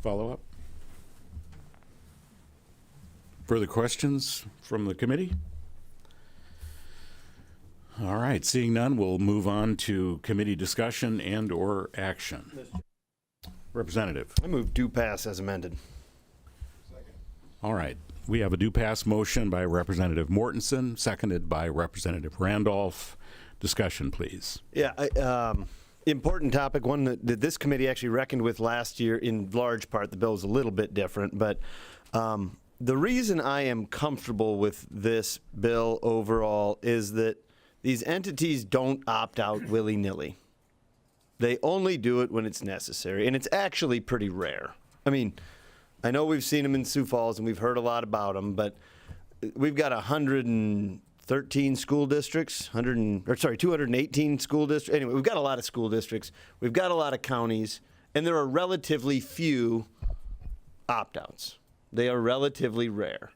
Follow up? Further questions from the committee? All right, seeing none, we'll move on to committee discussion and or action. Representative. I move do pass as amended. All right, we have a do pass motion by Representative Mortensen, seconded by Representative Randolph. Discussion, please. Yeah, important topic, one that this committee actually reckoned with last year in large part. The bill was a little bit different, but the reason I am comfortable with this bill overall is that these entities don't opt out willy-nilly. They only do it when it's necessary, and it's actually pretty rare. I mean, I know we've seen them in Sioux Falls, and we've heard a lot about them, but we've got 130 213 school districts, 218 school districts. Anyway, we've got a lot of school districts. We've got a lot of counties, and there are relatively few opt-outs. They are relatively rare.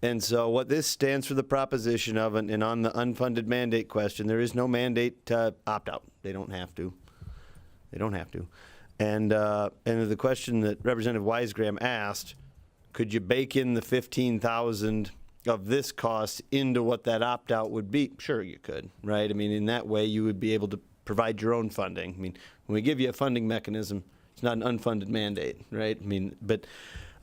And so what this stands for the proposition of, and on the unfunded mandate question, there is no mandate to opt out. They don't have to. They don't have to. And the question that Representative Weisgram asked, could you bake in the $15,000 of this cost into what that opt-out would be? Sure, you could, right? I mean, in that way, you would be able to provide your own funding. I mean, when we give you a funding mechanism, it's not an unfunded mandate, right? I mean, but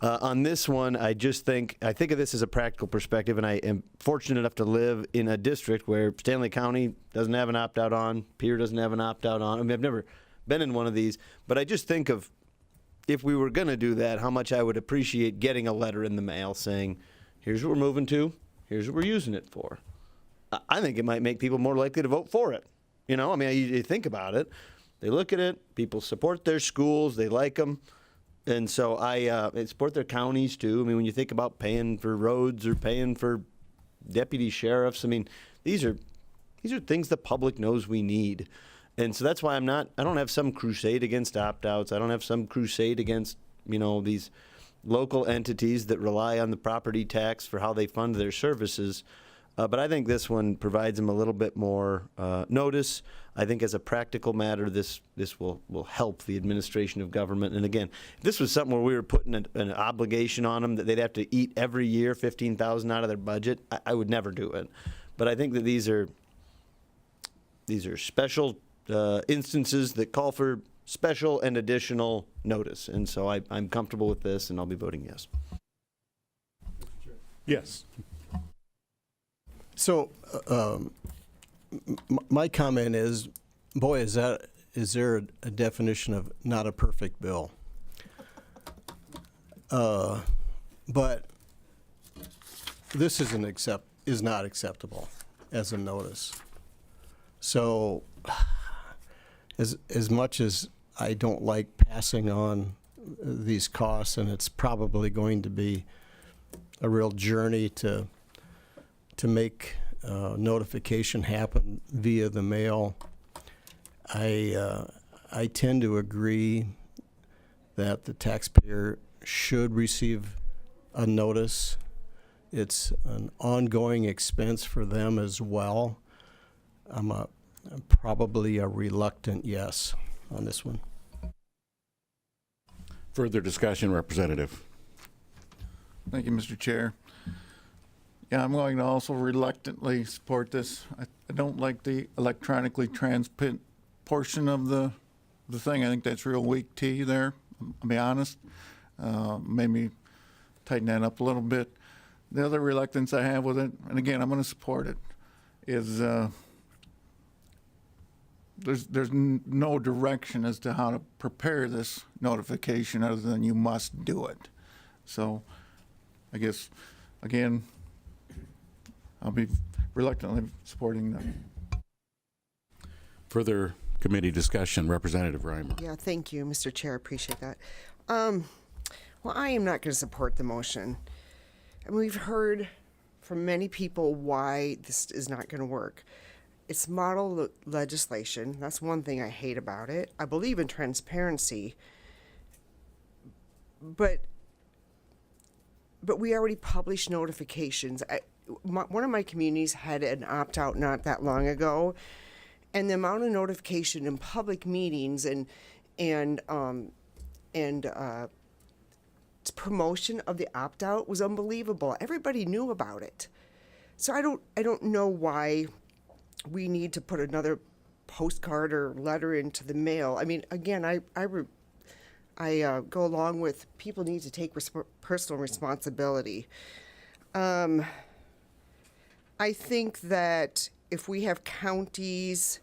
on this one, I think of this as a practical perspective, and I am fortunate enough to live in a district where Stanley County doesn't have an opt-out on, Pierre doesn't have an opt-out on. I mean, I've never been in one of these, but I just think of, if we were going to do that, how much I would appreciate getting a letter in the mail saying, here's what we're moving to, here's what we're using it for. I think it might make people more likely to vote for it. You know, I mean, you think about it. They look at it, people support their schools, they like them. And so I support their counties too. I mean, when you think about paying for roads or paying for deputy sheriffs, I mean, these are things the public knows we need. And so that's why I don't have some crusade against opt-outs. I don't have some crusade against, these local entities that rely on the property tax for how they fund their services. But I think this one provides them a little bit more notice. I think as a practical matter, this will help the administration of government. And again, if this was something where we were putting an obligation on them that they'd have to eat every year $15,000 out of their budget, I would never do it. But I think that these are special instances that call for special and additional notice. And so I'm comfortable with this, and I'll be voting yes. Yes. So my comment is, boy, is there a definition of not a perfect bill? But this is not acceptable as a notice. So as much as I don't like passing on these costs, and it's probably going to be a real journey to make notification happen via the mail, I tend to agree that the taxpayer should receive a notice. It's an ongoing expense for them as well. I'm probably a reluctant yes on this one. Further discussion, Representative. Thank you, Mr. Chair. Yeah, I'm going to also reluctantly support this. I don't like the electronically transmit portion of the thing. I think that's real weak tea there, I'll be honest. Maybe tighten that up a little bit. The other reluctance I have with it, and again, I'm going to support it, is there's no direction as to how to prepare this notification other than you must do it. So I guess, again, I'll be reluctantly supporting that. Further committee discussion, Representative Reimer. Yeah, thank you, Mr. Chair. Appreciate that. Well, I am not going to support the motion. And we've heard from many people why this is not going to work. It's model legislation. That's one thing I hate about it. I believe in transparency, but we already publish notifications. One of my communities had an opt-out not that long ago, and the amount of notification in public meetings and promotion of the opt-out was unbelievable. Everybody knew about it. So I don't know why we need to put another postcard or letter into the mail. I mean, again, I go along with people need to take personal responsibility. I think that if we have counties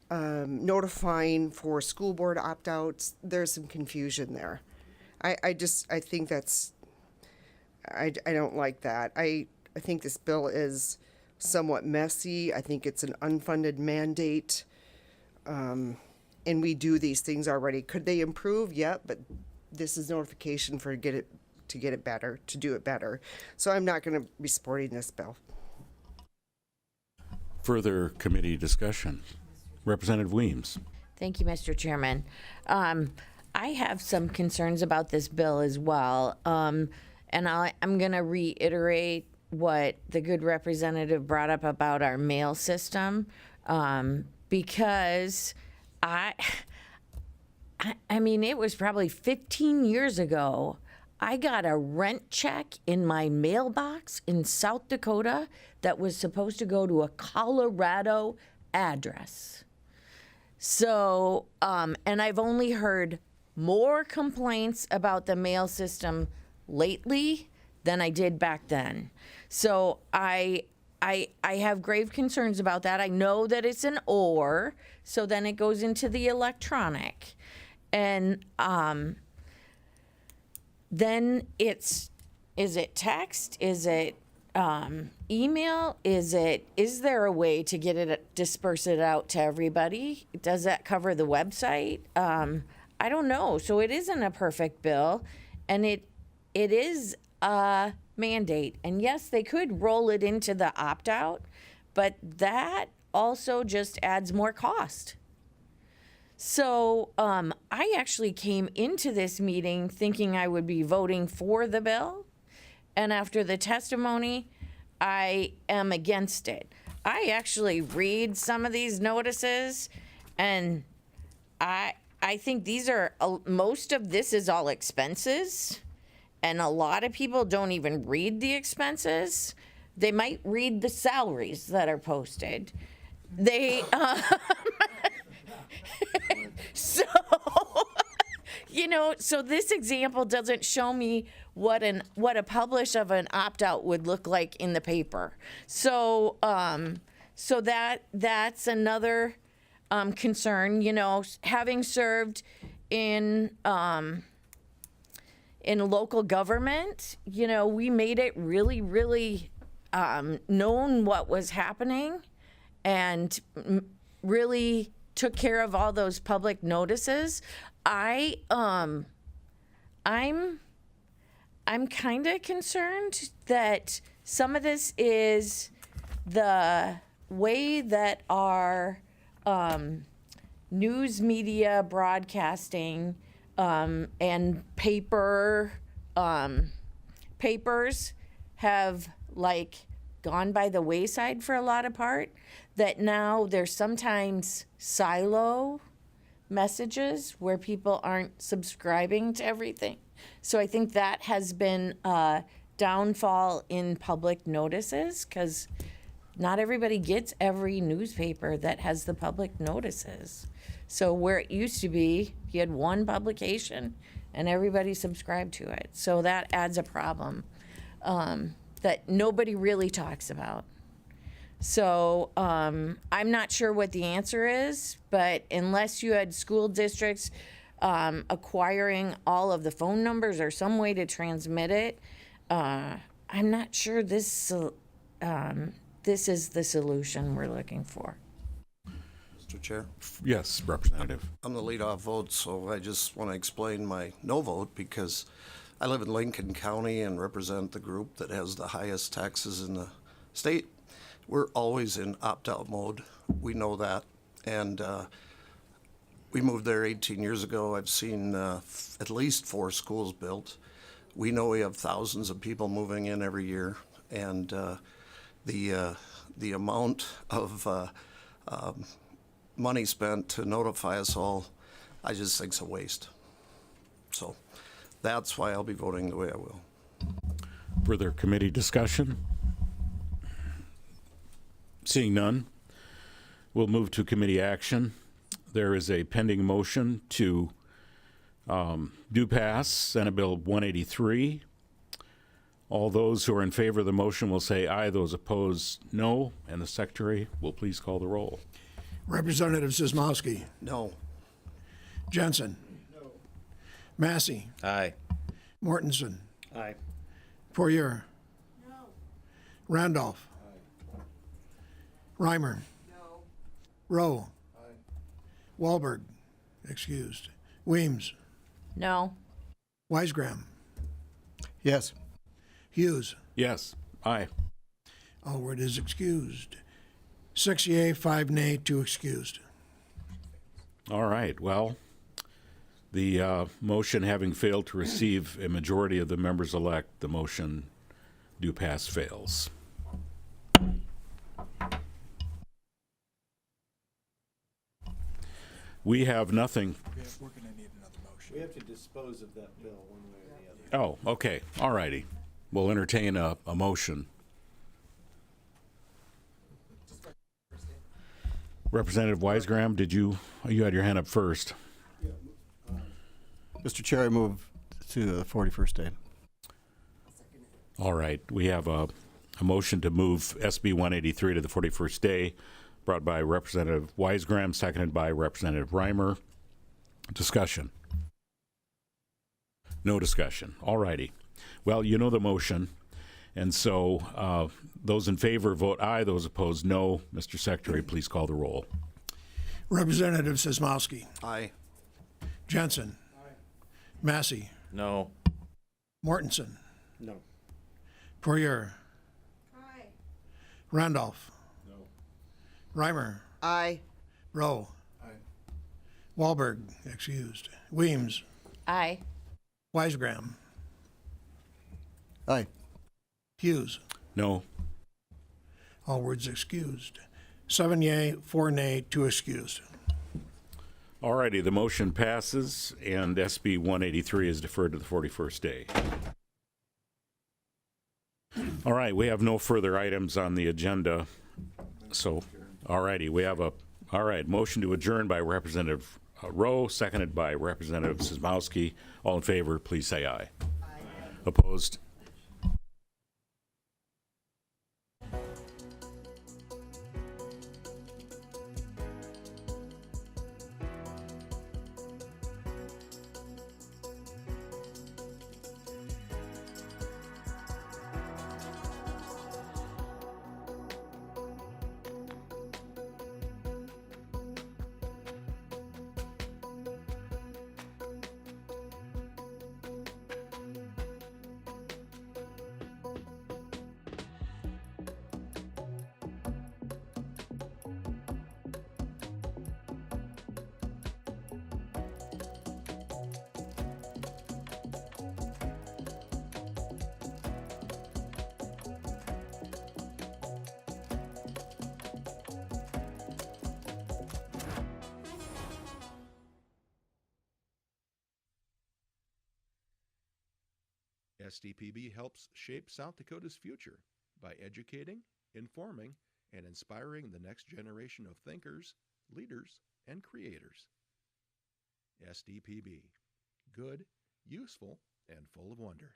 notifying for school board opt-outs, there's some confusion there. I think that's, I don't like that. I think this bill is somewhat messy. I think it's an unfunded mandate. And we do these things already. Could they improve? Yeah, but this is notification to do it better. So I'm not going to be supporting this bill. Further committee discussion. Representative Weems. Thank you, Mr. Chairman. I have some concerns about this bill as well. And I'm going to reiterate what the good representative brought up about our mail system, because I mean, it was probably 15 years ago. I got a rent check in my mailbox in South Dakota that was supposed to go to a Colorado address. So, and I've only heard more complaints about the mail system lately than I did back then. So I have grave concerns about that. I know that it's an or, so then it goes into the electronic. And then is it text? Is it email? Is there a way to get it, disperse it out to everybody? Does that cover the website? I don't know. So it isn't a perfect bill, and it is a mandate. And yes, they could roll it into the opt-out, but that also just adds more cost. So I actually came into this meeting thinking I would be voting for the bill, and after the testimony, I am against it. I actually read some of these notices, and I think these are, most of this is all expenses, and a lot of people don't even read the expenses. They might read the salaries that are posted. They, so, you know, so this example doesn't show me what a publish of an opt-out would look like in the paper. So, so that's another concern. You know, having served in local government, you know, we made it really, really known what was happening, and really took care of all those public notices. I'm kind of concerned that some of this is the way that our news media broadcasting and papers have like gone by the wayside for a lot of part, that now there's sometimes silo messages where people aren't subscribing to everything. So I think that has been a downfall in public notices, because not everybody gets every newspaper that has the public notices. So where it used to be, you had one publication and everybody subscribed to it. So that adds a problem that nobody really talks about. So I'm not sure what the answer is, but unless you had school districts acquiring all of the phone numbers or some way to transmit it, I'm not sure this is the solution we're looking for. Mr. Chair? Yes, Representative. I'm the leadoff vote, so I just want to explain my no vote, because I live in Lincoln County and represent the group that has the highest taxes in the state. We're always in opt-out mode. We know that. And we moved there 18 years ago. I've seen at least 4 schools built. We know we have thousands of people moving in every year. And the amount of money spent to notify us all, I just think it's a waste. So that's why I'll be voting the way I will. Further committee discussion? Seeing none, we'll move to committee action. There is a pending motion to do pass Senate Bill 183. All those who are in favor of the motion will say aye. Those opposed, no. And the secretary will please call the roll. Representative Sismowski. No. Jensen. No. Massey. Aye. Mortensen. Aye. Poirier. No. Randolph. Aye. Reimer. No. Rowe. Aye. Wahlberg. Excused. Weems. No. Weisgram. Yes. Hughes. Yes. Aye. Allward is excused. 6 yea, 5 nay, 2 excused. All right, well, the motion having failed to receive a majority of the members elect, the motion do pass fails. We have nothing. We're going to need another motion. We have to dispose of that bill one way or the other. Oh, okay, all righty. We'll entertain a motion. Representative Weisgram, you had your hand up first. Mr. Chair, I move to the 41st day. All right, we have a motion to move SB 183 to the 41st day, brought by Representative Weisgram, seconded by Representative Reimer. Discussion. No discussion. All righty. Well, you know the motion, and so those in favor vote aye, those opposed no. Mr. Secretary, please call the roll. Representative Sismowski. Aye. Jensen. Aye. Massey. No. Mortensen. No. Poirier. Aye. Randolph. No. Reimer. Aye. Rowe. Aye. Wahlberg, excused. Weems. Aye. Weisgram. Aye. Hughes. No. All words excused. 7 yea, 4 nay, 2 excused. All righty, the motion passes, and SB 183 is deferred to the 41st day. All right, we have no further items on the agenda. So, all righty, we have motion to adjourn by Representative Rowe, seconded by Representative Sismowski. All in favor, please say aye. Aye. Opposed? SDPB helps shape South Dakota's future by educating, informing, and inspiring the next generation of thinkers, leaders, and creators. SDPB. Good, useful, and full of wonder.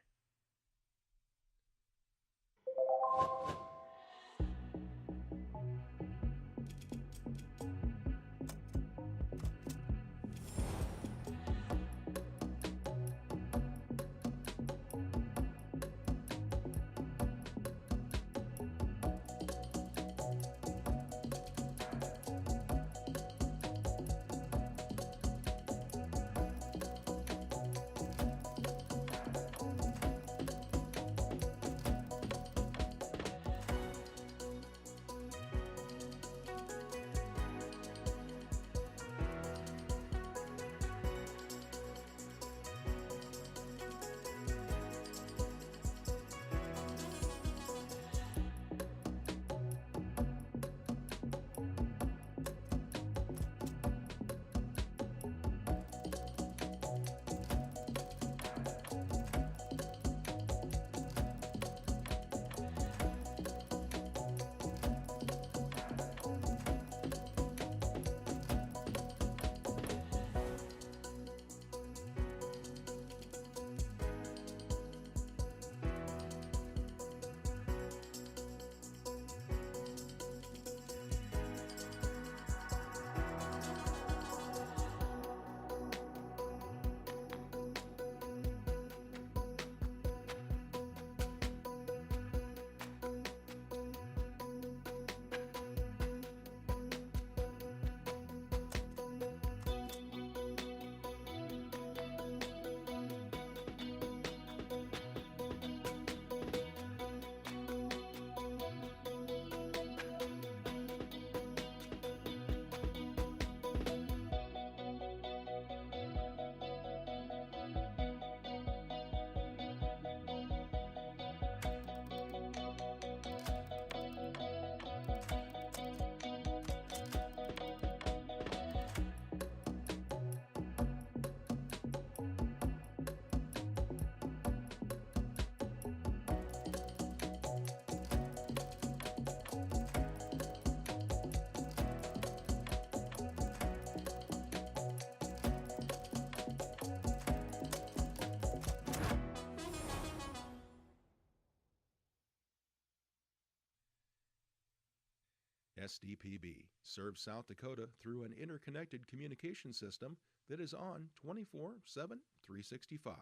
SDPB serves South Dakota through an interconnected communication system that is on 24/7, 365.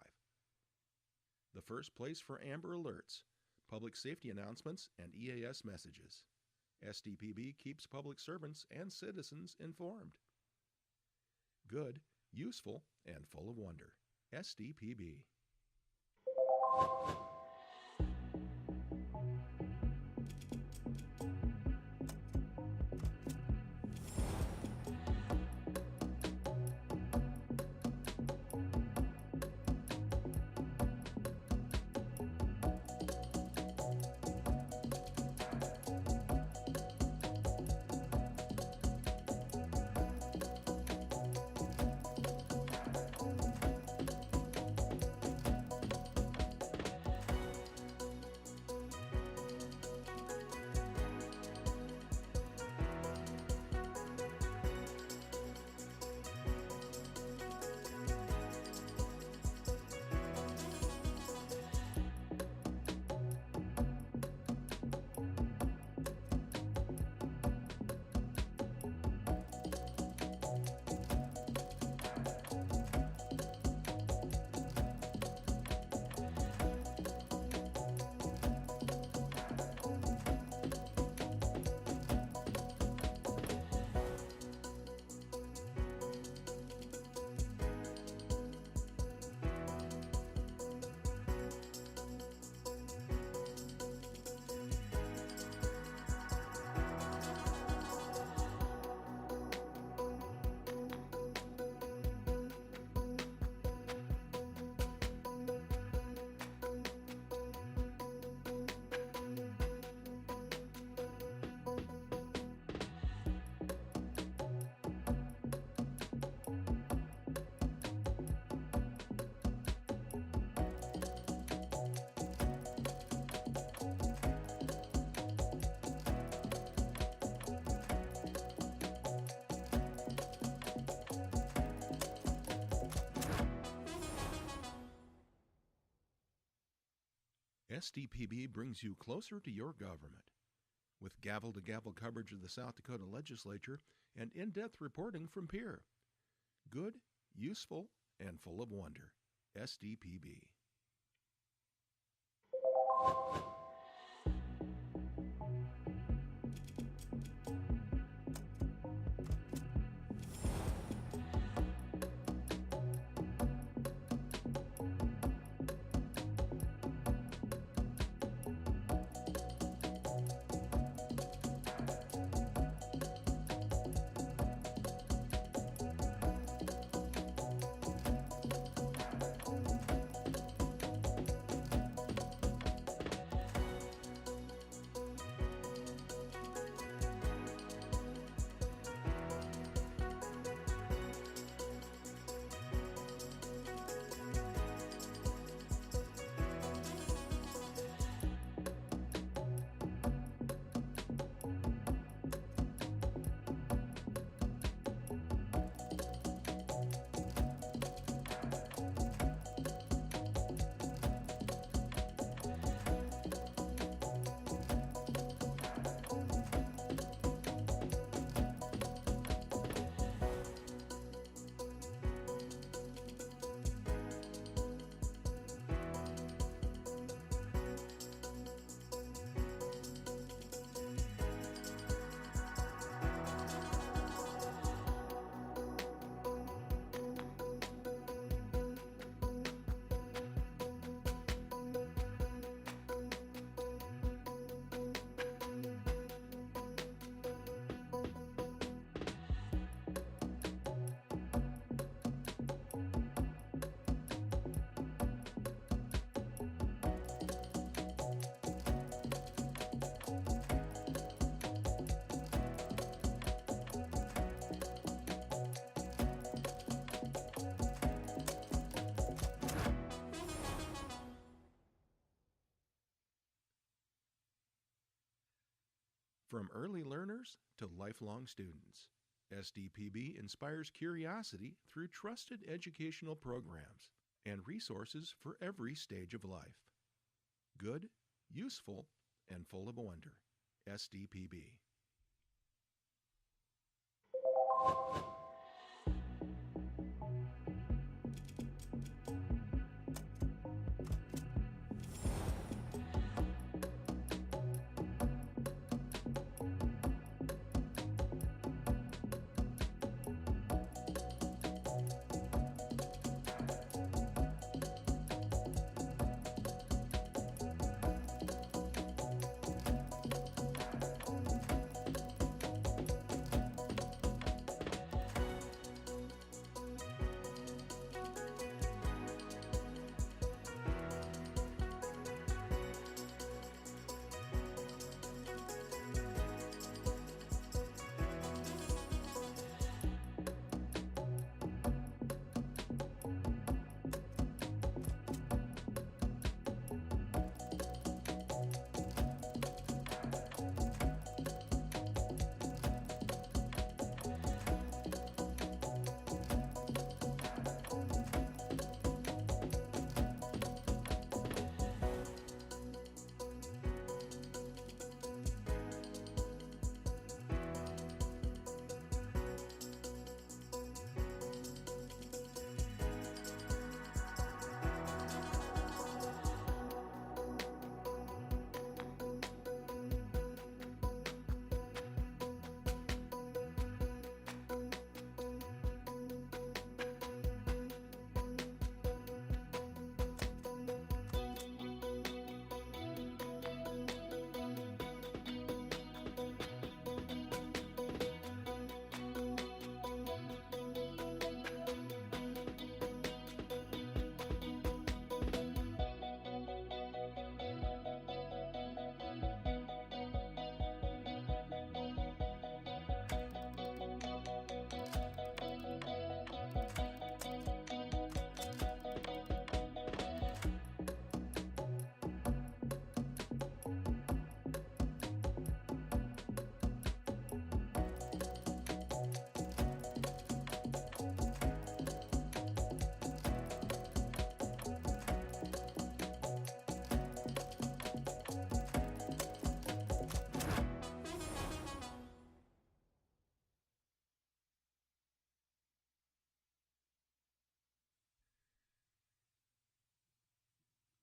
The first place for Amber Alerts, public safety announcements, and EAS messages. SDPB keeps public servants and citizens informed. Good, useful, and full of wonder. SDPB. SDPB brings you closer to your government. With gavel-to-gavel coverage of the South Dakota Legislature and in-depth reporting from peer. Good, useful, and full of wonder. SDPB. From early learners to lifelong students, SDPB inspires curiosity through trusted educational programs and resources for every stage of life. Good, useful, and full of wonder. SDPB.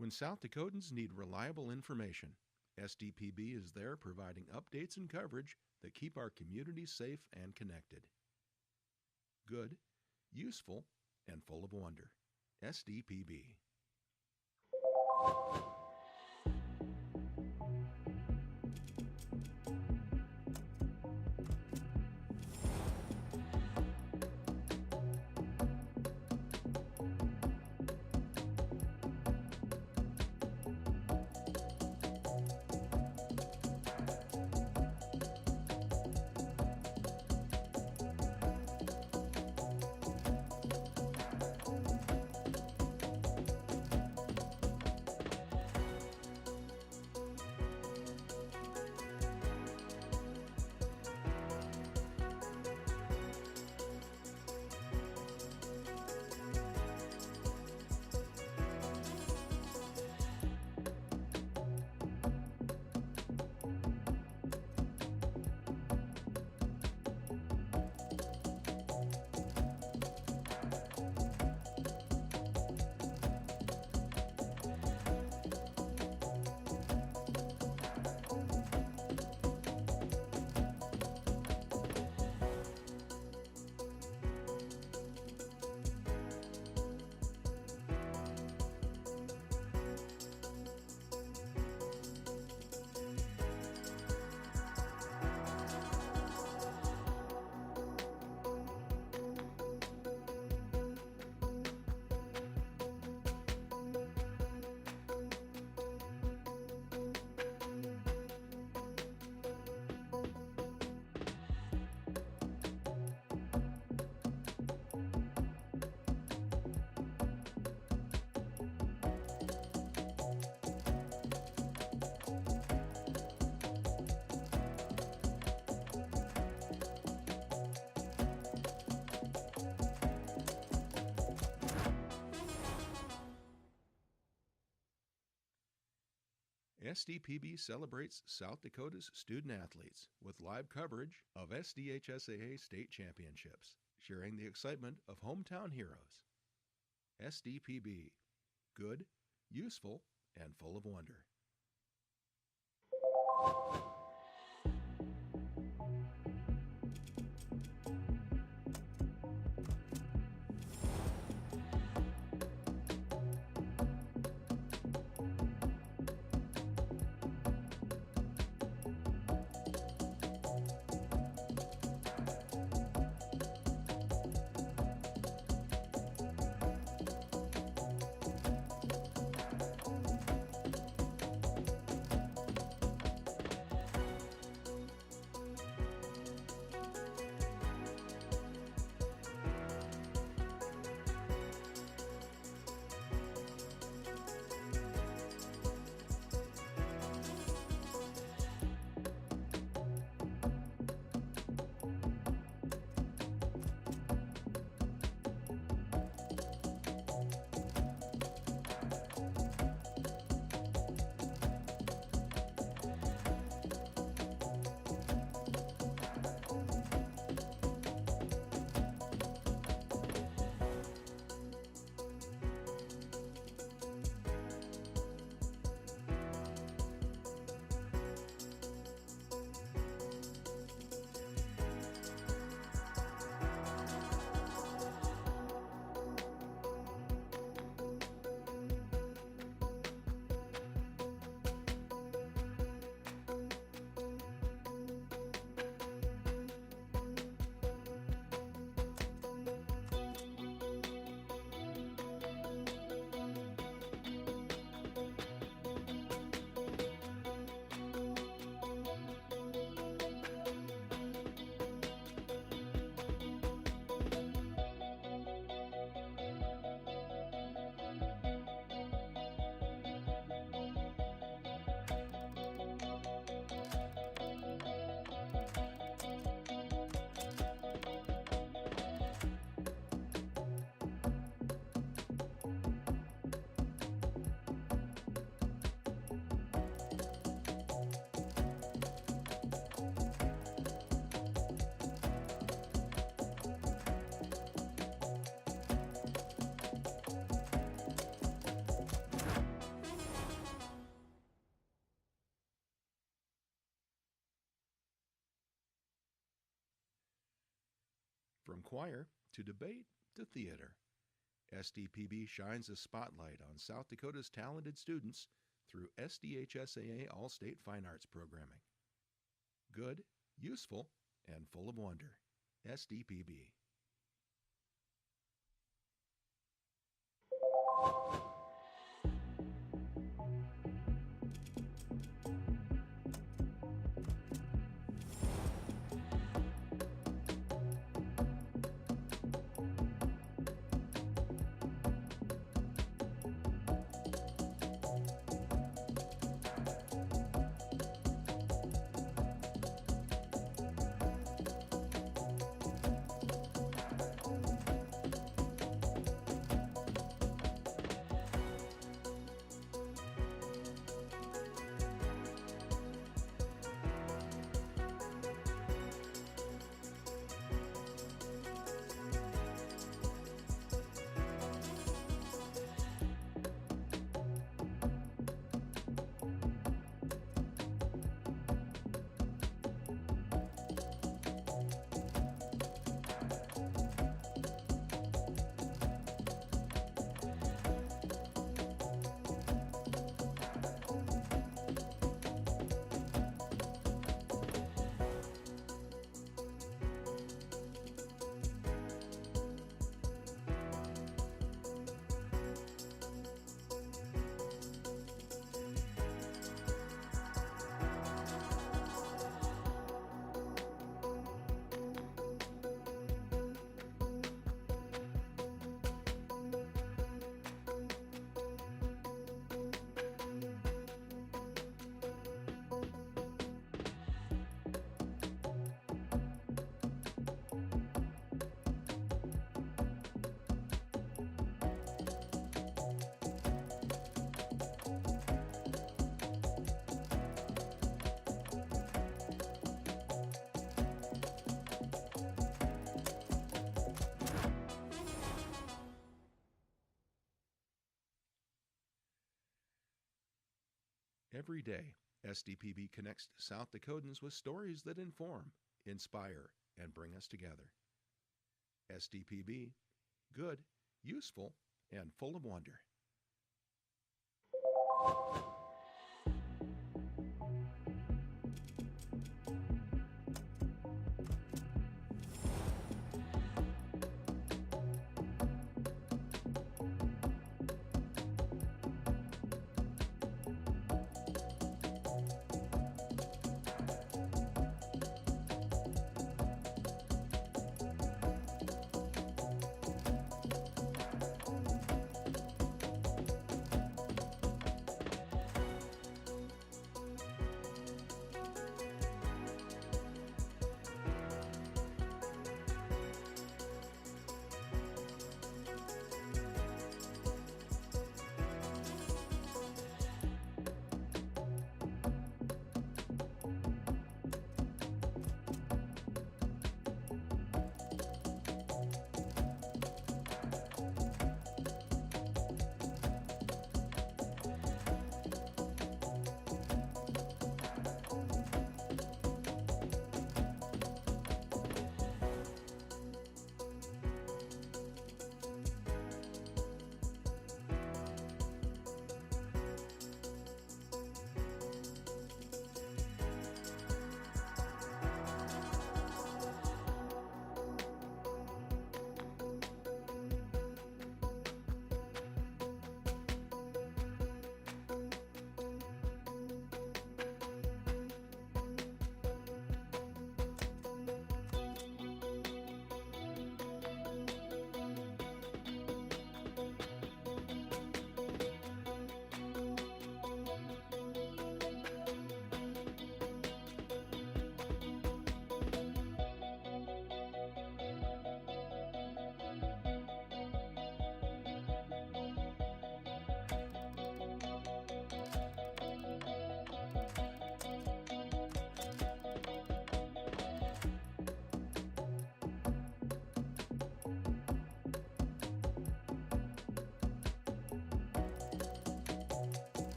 When South Dakotans need reliable information, SDPB is there providing updates and coverage that keep our communities safe and connected. Good, useful, and full of wonder. SDPB. SDPB celebrates South Dakota's student athletes with live coverage of SDHSAA state championships, sharing the excitement of hometown heroes. SDPB, good, useful, and full of wonder. From choir to debate to theater, SDPB shines a spotlight on South Dakota's talented students through SDHSAA All-State Fine Arts Programming. Good, useful, and full of wonder. SDPB. Every day, SDPB connects South Dakotans with stories that inform, inspire, and bring us together. SDPB, good, useful, and full of wonder.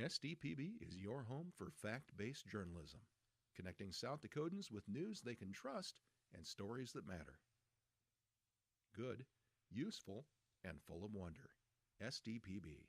SDPB is your home for fact-based journalism, connecting South Dakotans with news they can trust and stories that matter. Good, useful, and full of wonder. SDPB.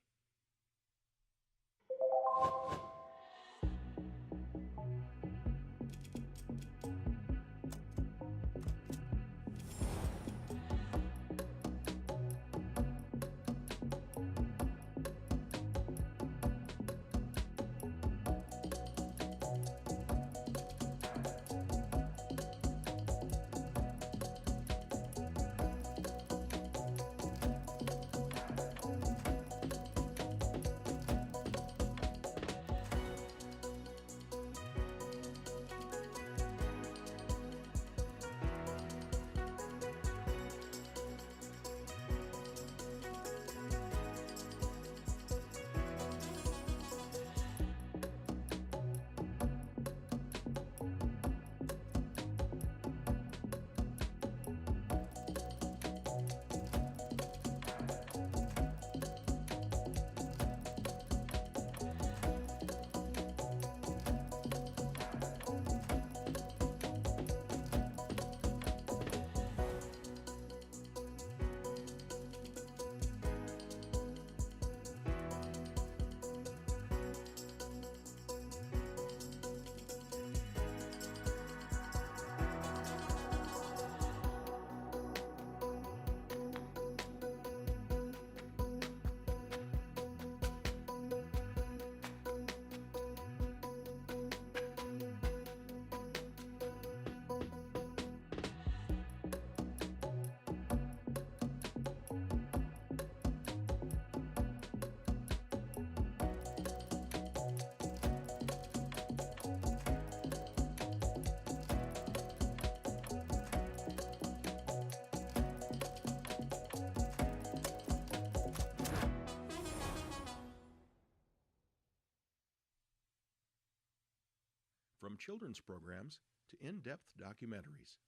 From children's programs to in-depth documentaries,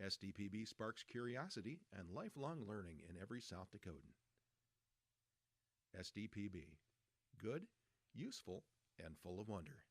SDPB sparks curiosity and lifelong learning in every South Dakotan. SDPB. Good, useful, and full of wonder.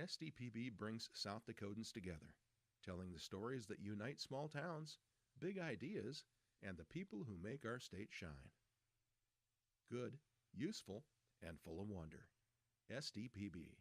SDPB brings South Dakotans together, telling the stories that unite small towns, big ideas, and the people who make our state shine. Good, useful, and full of wonder. SDPB.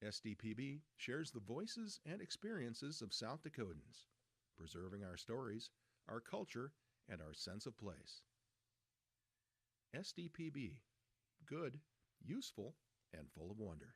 SDPB shares the voices and experiences of South Dakotans, preserving our stories, our culture, and our sense of place. SDPB, good, useful, and full of wonder.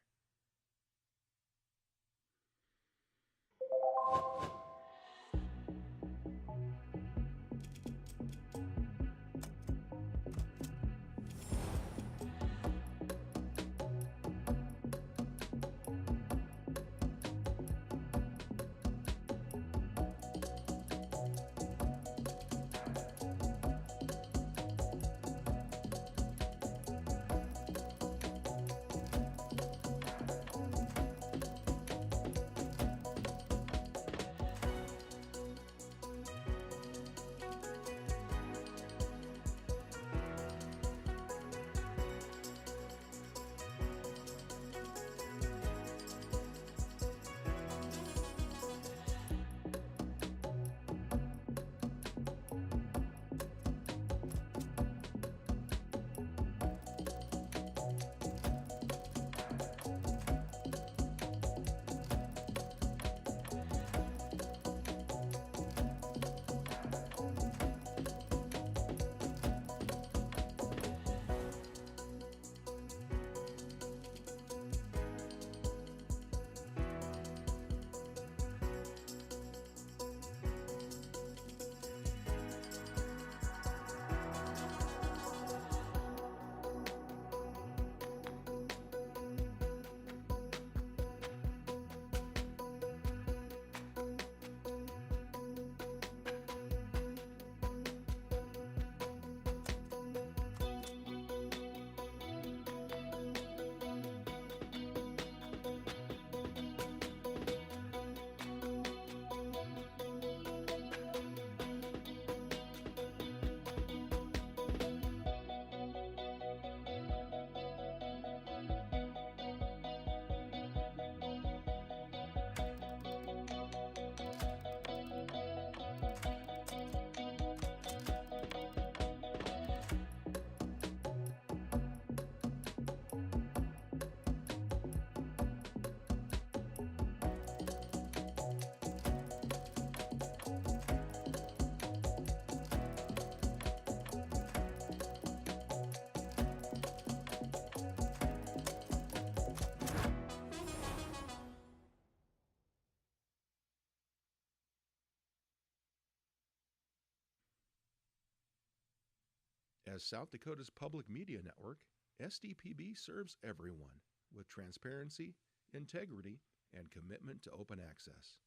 As South Dakota's public media network, SDPB serves everyone with transparency, integrity, and commitment to open access.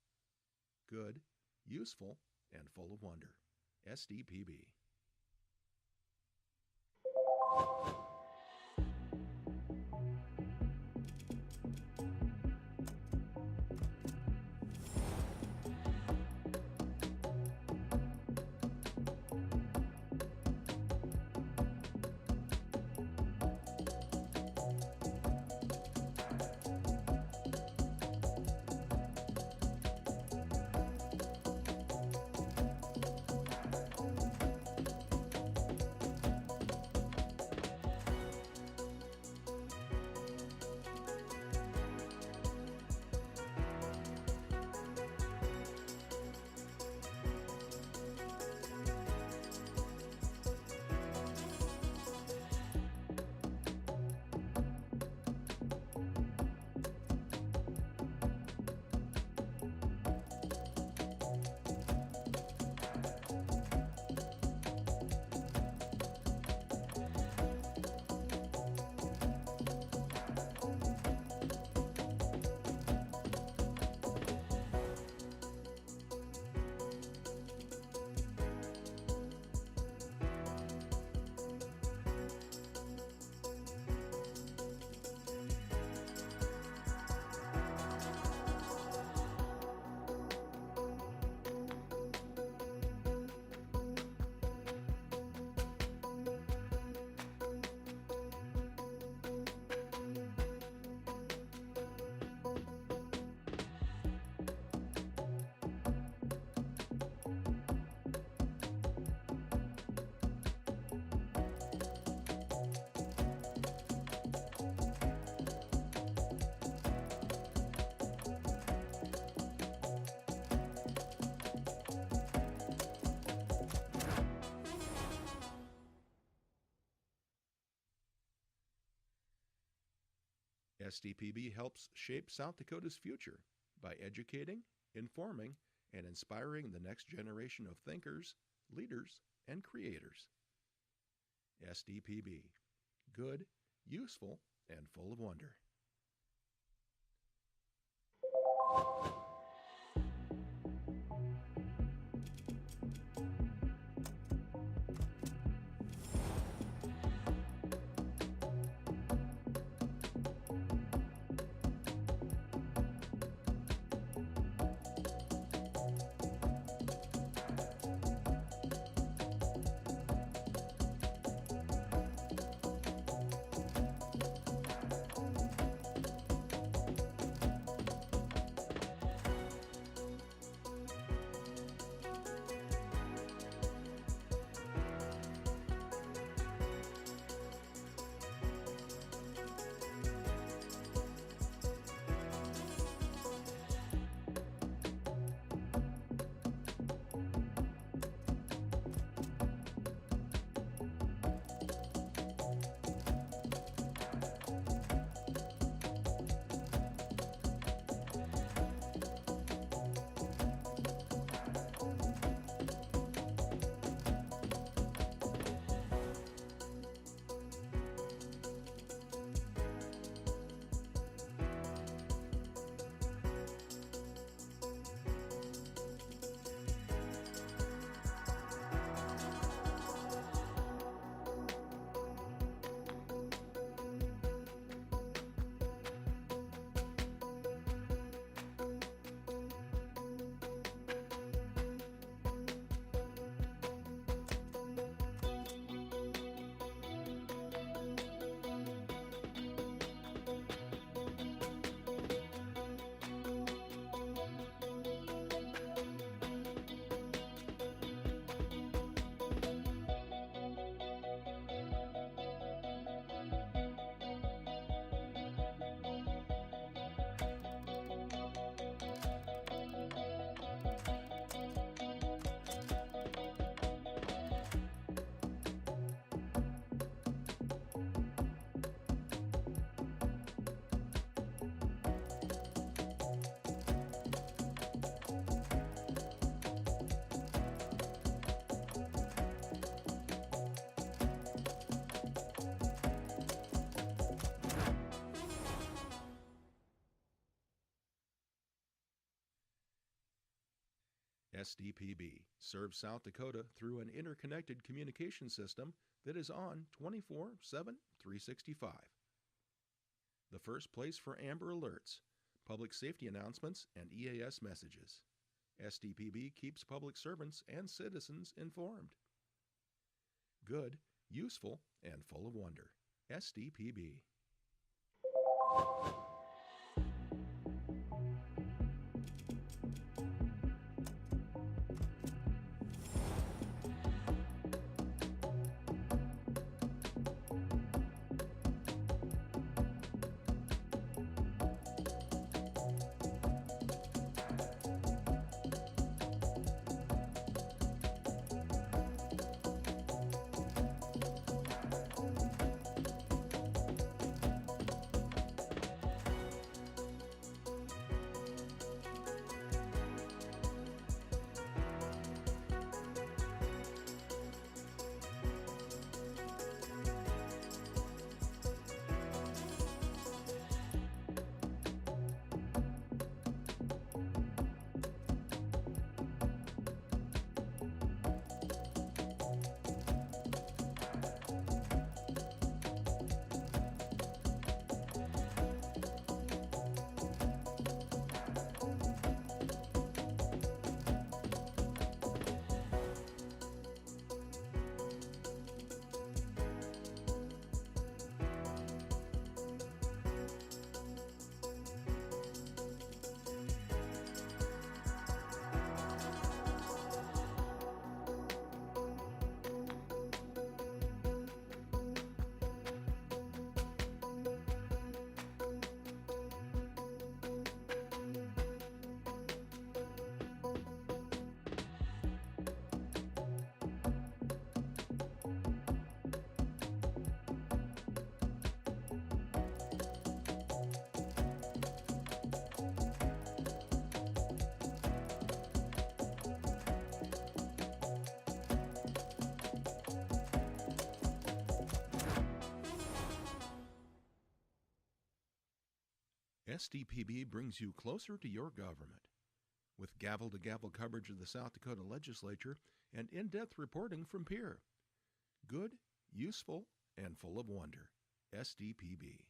Good, useful, and full of wonder. SDPB. SDPB helps shape South Dakota's future by educating, informing, and inspiring the next generation of thinkers, leaders, and creators. SDPB. Good, useful, and full of wonder. SDPB serves South Dakota through an interconnected communication system that is on 24/7, 365. The first place for Amber Alerts, public safety announcements, and EAS messages. SDPB keeps public servants and citizens informed. Good, useful, and full of wonder. SDPB. SDPB brings you closer to your government. With gavel-to-gavel coverage of the South Dakota legislature and in-depth reporting from peer. Good, useful, and full of wonder. SDPB.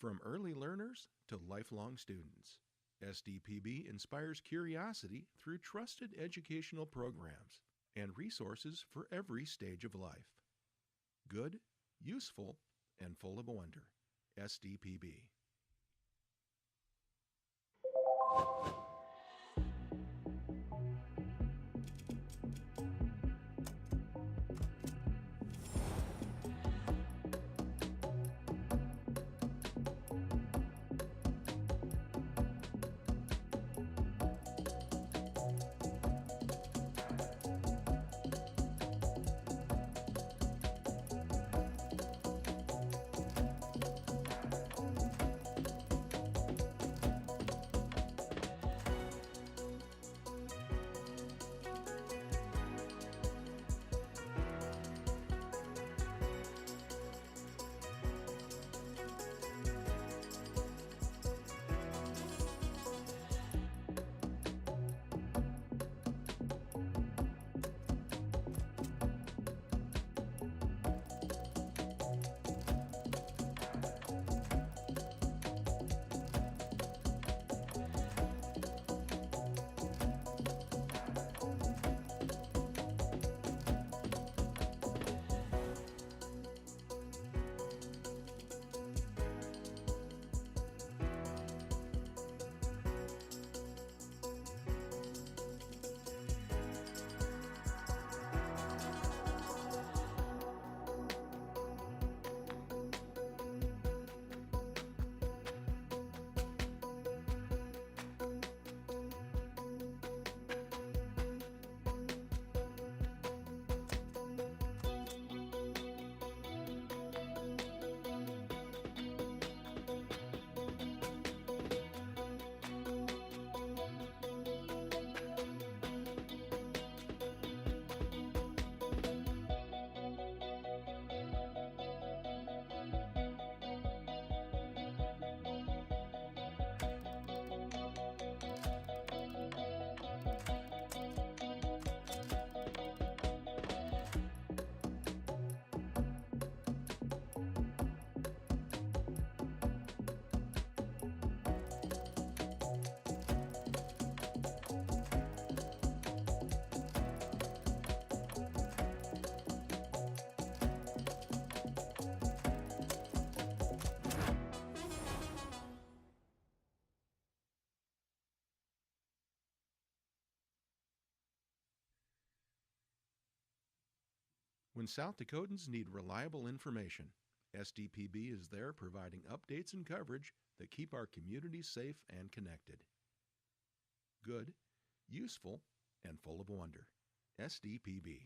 From early learners to lifelong students, SDPB inspires curiosity through trusted educational programs and resources for every stage of life. Good, useful, and full of wonder. SDPB. When South Dakotans need reliable information, SDPB is there providing updates and coverage that keep our communities safe and connected. Good, useful, and full of wonder. SDPB.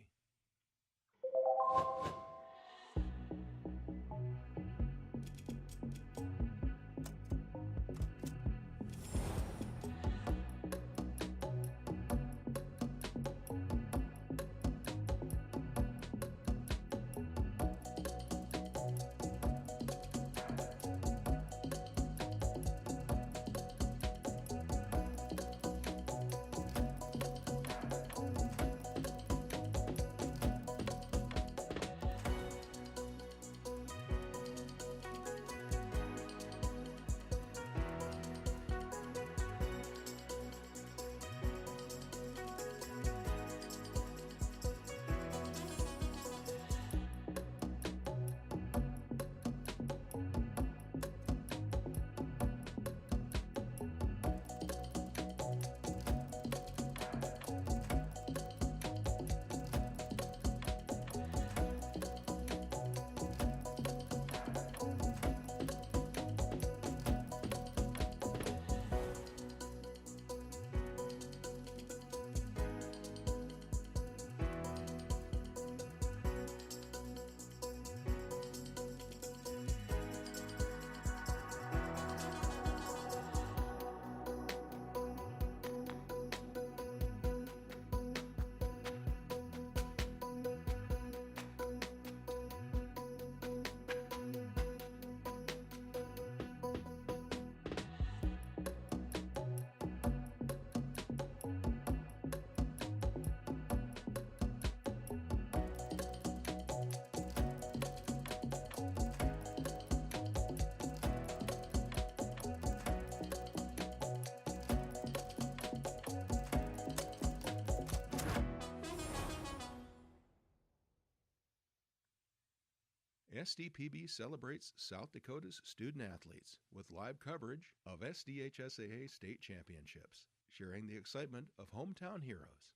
SDPB celebrates South Dakota's student athletes with live coverage of SDHSAA state championships, sharing the excitement of hometown heroes.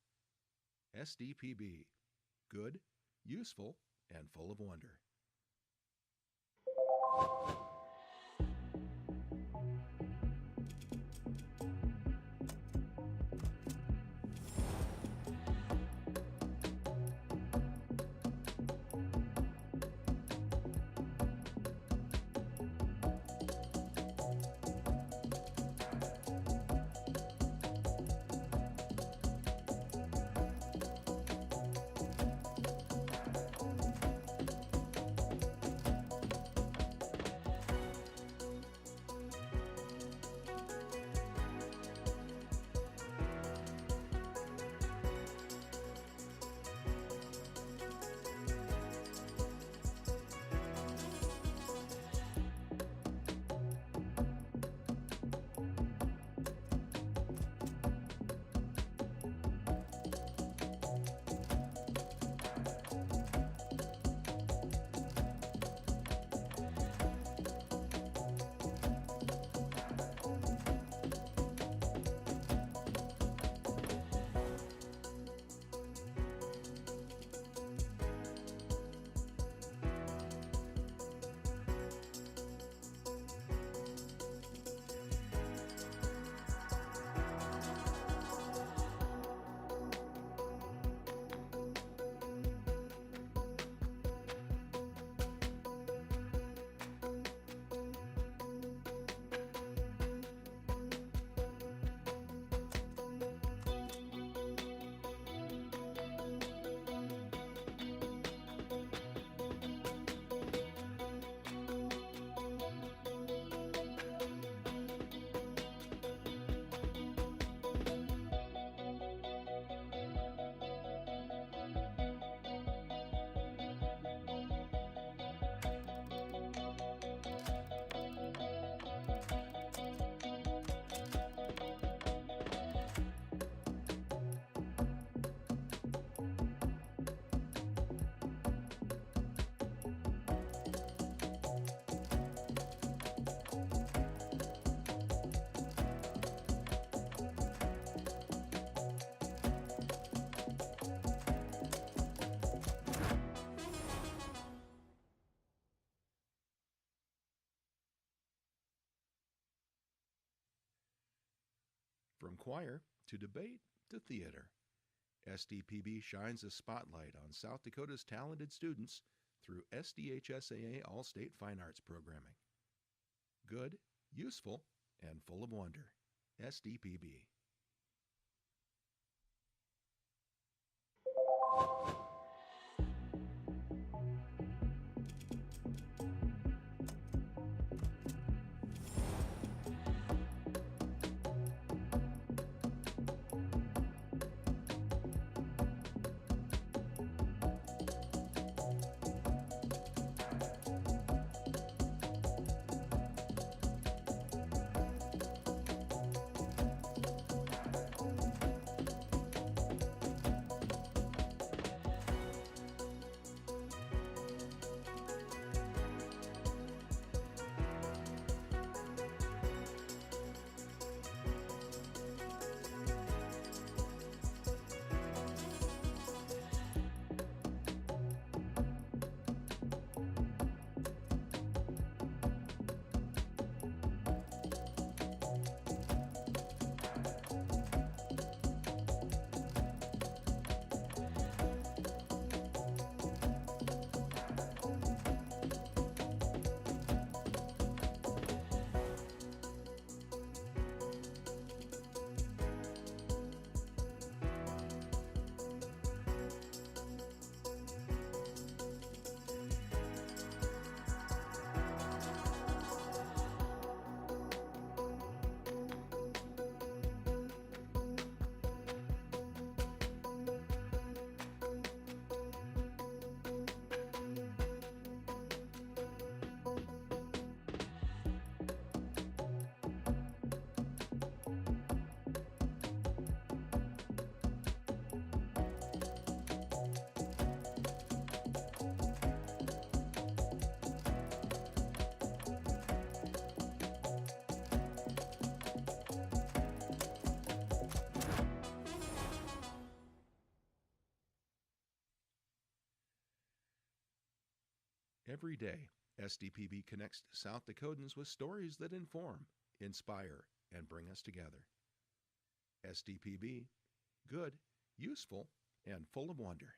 SDPB. Good, useful, and full of wonder. From choir to debate to theater, SDPB shines a spotlight on South Dakota's talented students through SDHSAA All-State Fine Arts programming. Good, useful, and full of wonder. SDPB. Every day, SDPB connects South Dakotans with stories that inform, inspire, and bring us together. SDPB, good, useful, and full of wonder.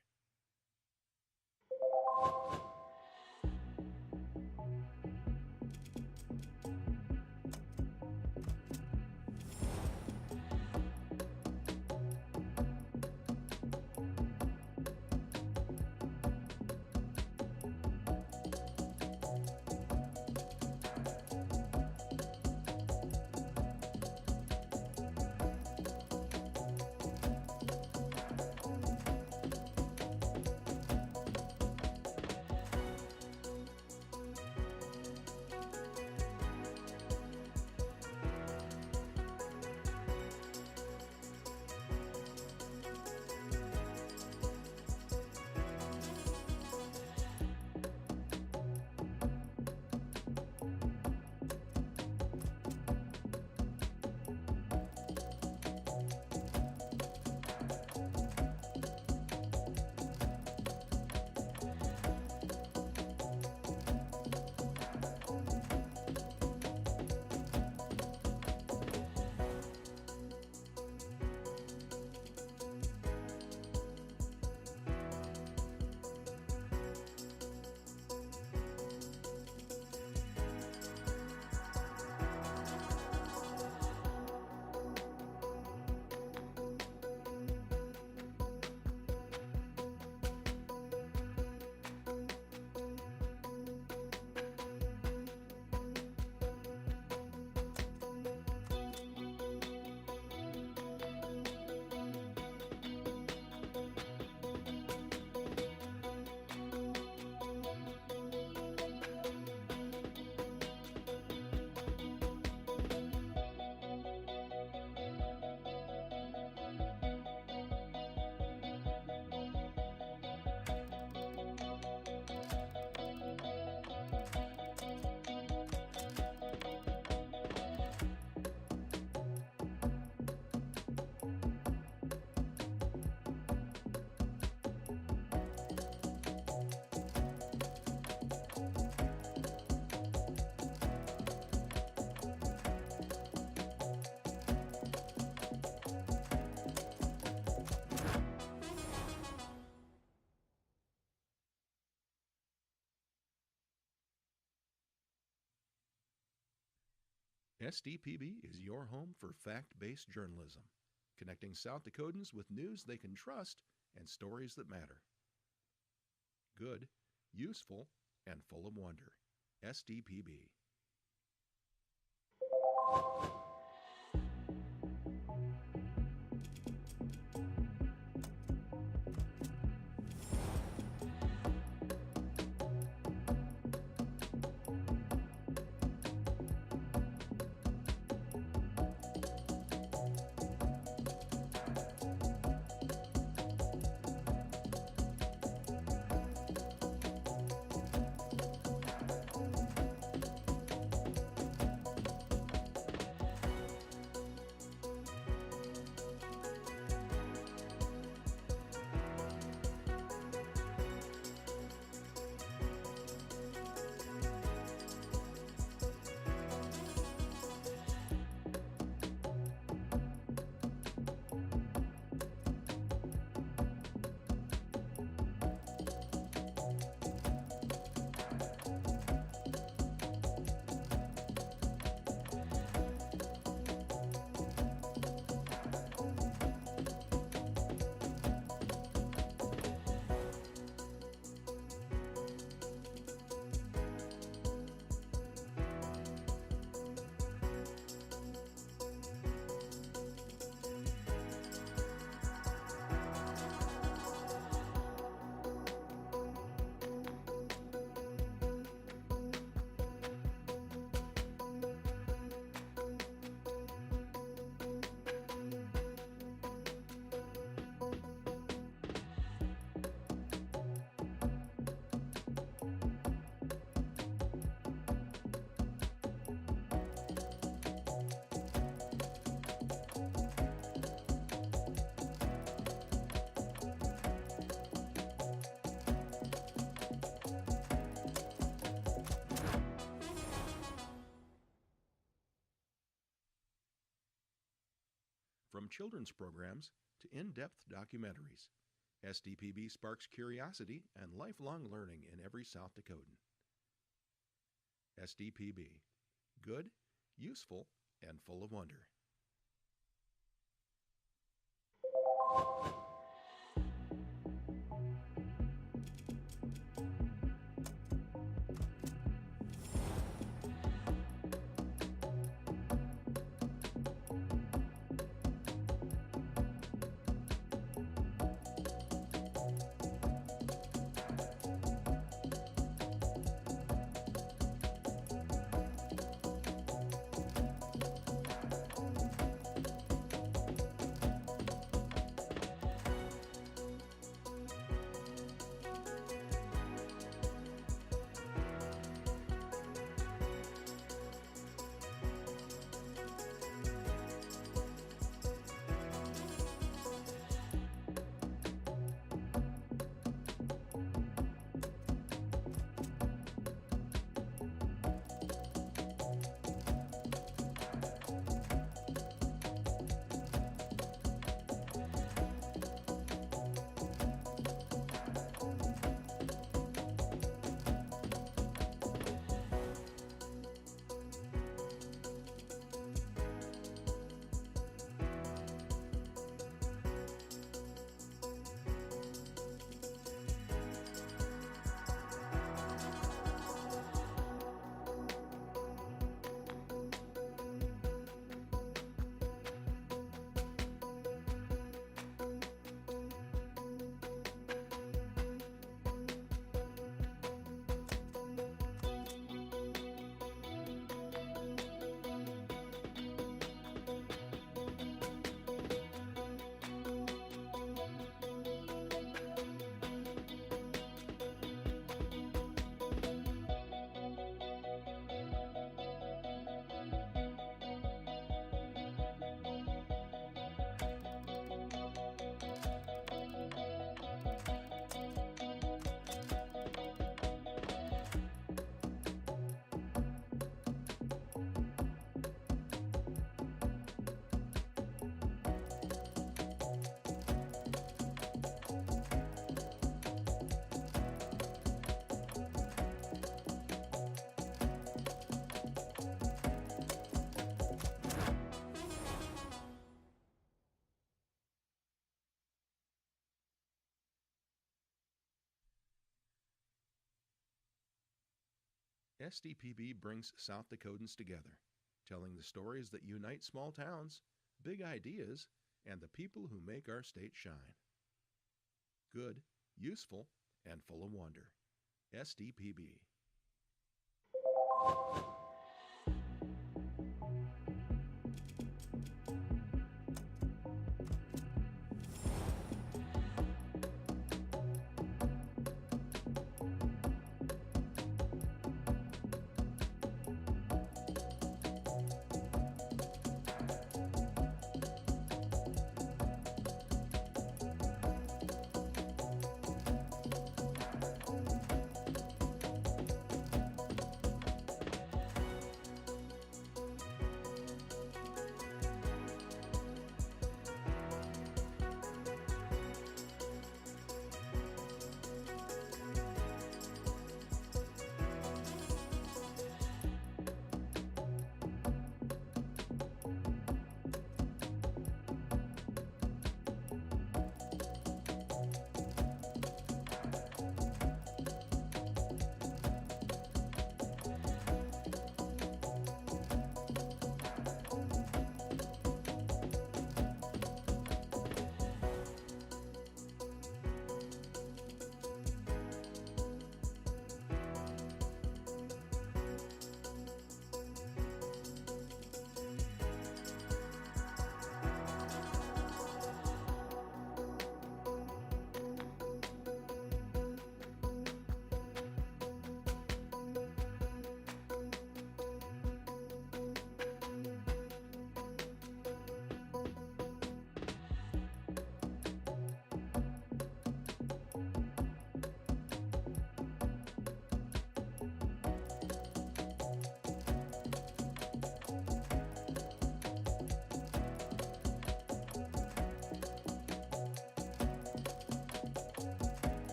SDPB is your home for fact-based journalism, connecting South Dakotans with news they can trust and stories that matter. Good, useful, and full of wonder. SDPB. From children's programs to in-depth documentaries, SDPB sparks curiosity and lifelong learning in every South Dakotan. SDPB. Good, useful, and full of wonder. SDPB brings South Dakotans together, telling the stories that unite small towns, big ideas, and the people who make our state shine. Good, useful, and full of wonder. SDPB.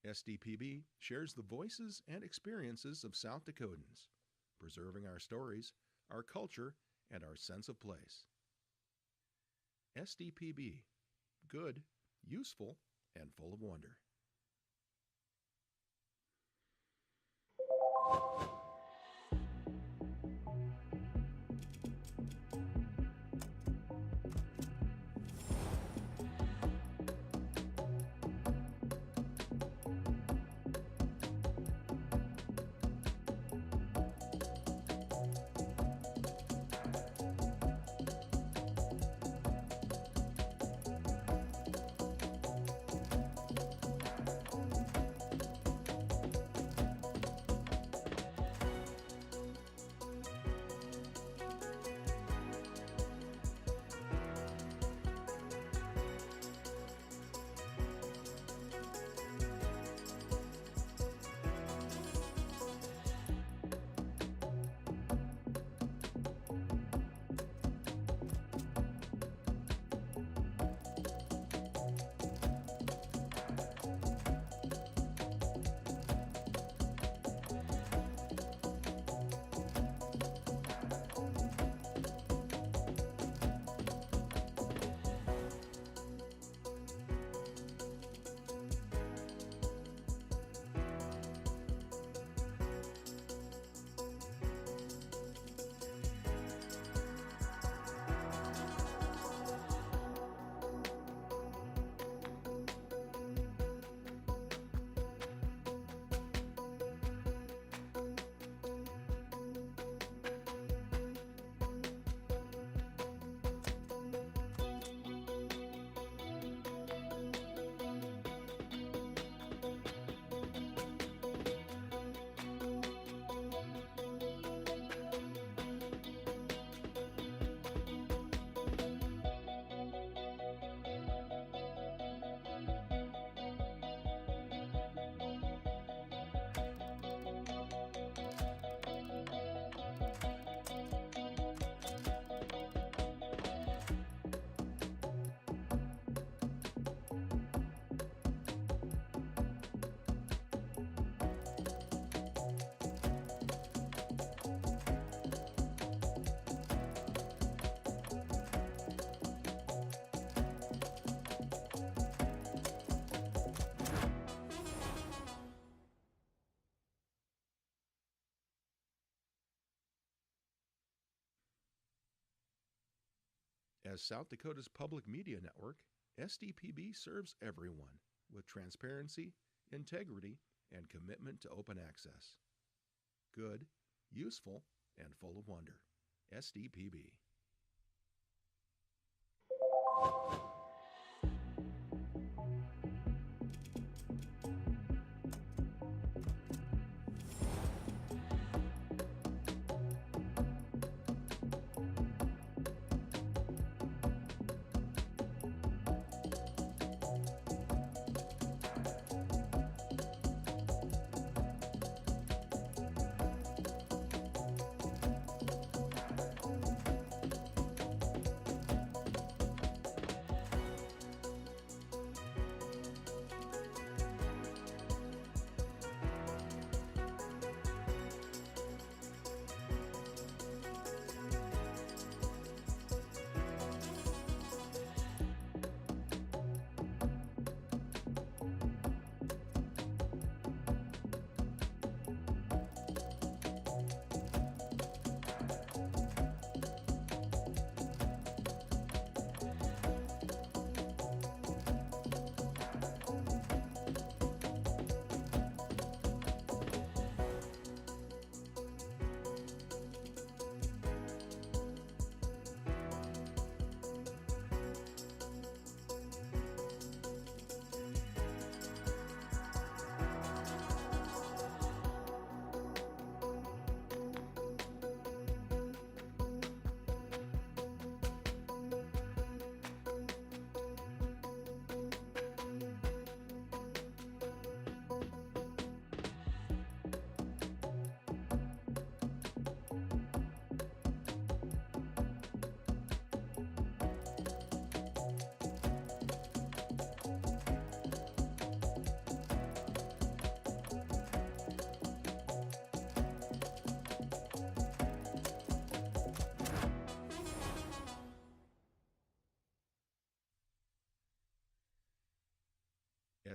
SDPB shares the voices and experiences of South Dakotans, preserving our stories, our culture, and our sense of place. SDPB, good, useful, and full of wonder. As South Dakota's public media network, SDPB serves everyone with transparency, integrity, and commitment to open access. Good, useful, and full of wonder. SDPB.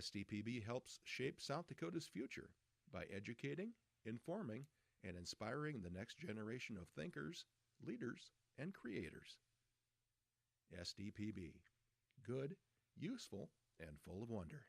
SDPB helps shape South Dakota's future by educating, informing, and inspiring the next generation of thinkers, leaders, and creators. SDPB. Good, useful, and full of wonder.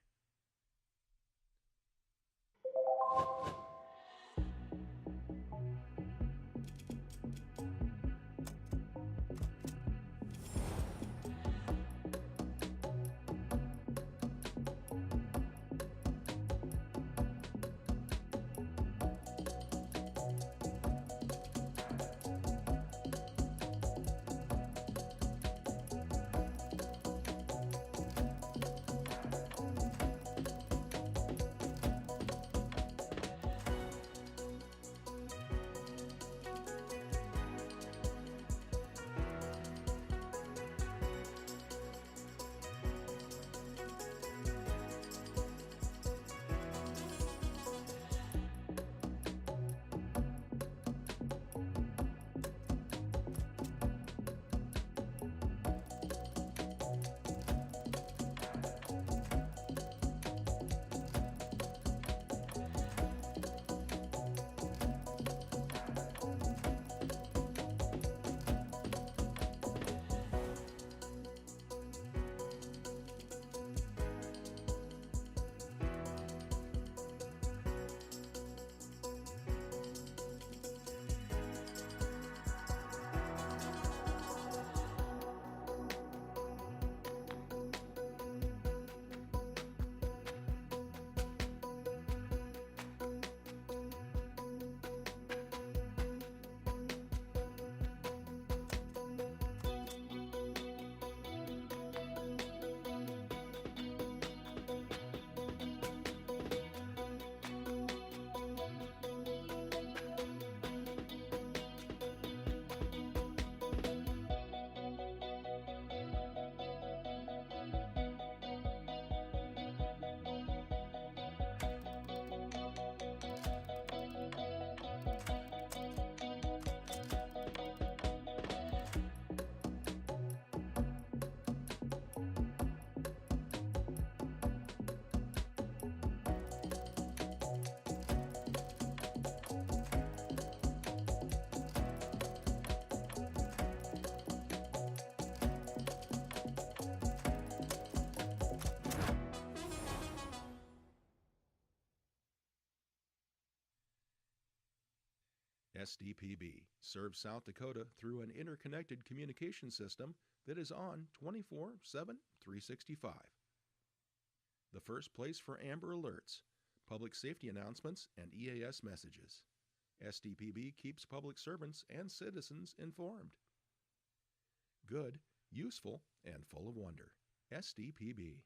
SDPB serves South Dakota through an interconnected communication system that is on 24/7, 365. The first place for Amber Alerts, public safety announcements, and EAS messages. SDPB keeps public servants and citizens informed. Good, useful, and full of wonder. SDPB.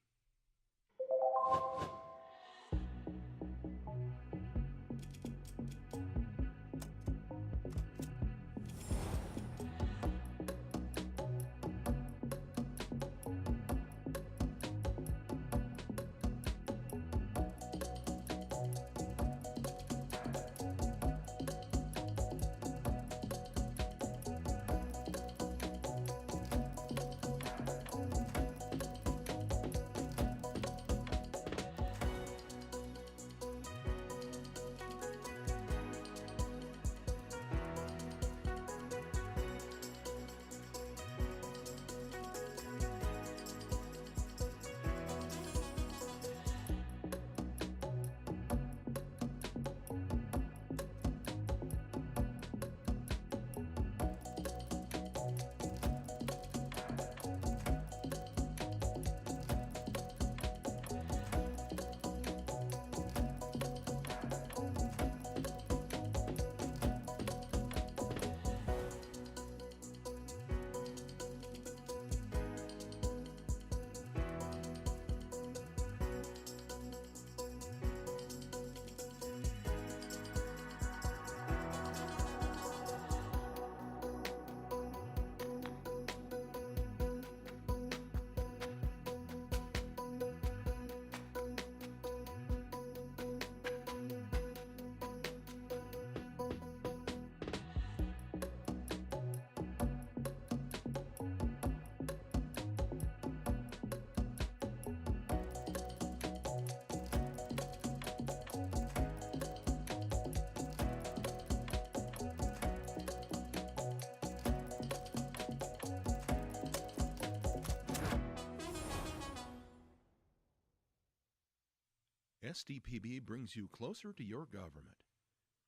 SDPB brings you closer to your government.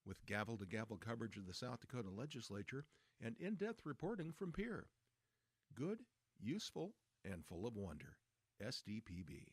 With gavel-to-gavel coverage of the South Dakota Legislature and in-depth reporting from Pierre. Good, useful, and full of wonder. SDPB.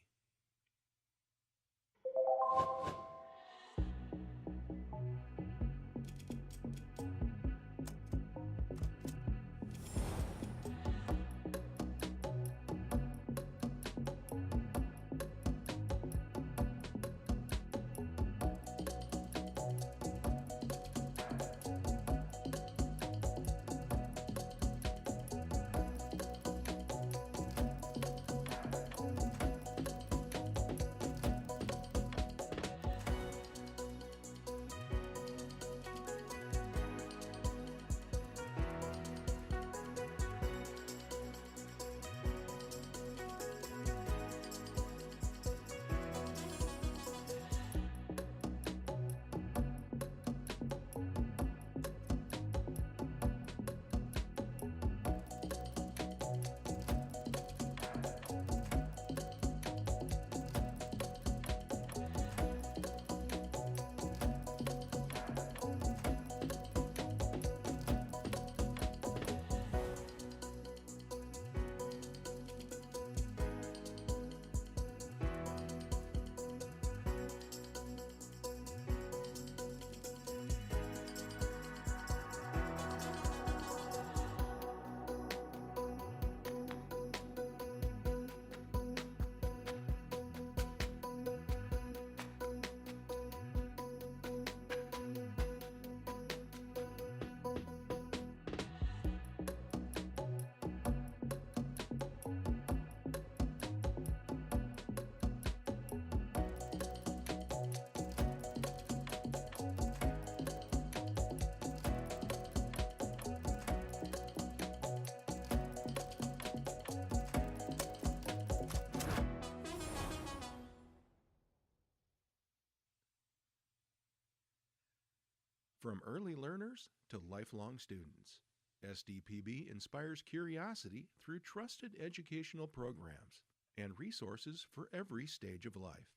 From early learners to lifelong students, SDPB inspires curiosity through trusted educational programs and resources for every stage of life.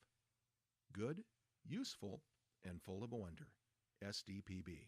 Good, useful, and full of wonder. SDPB.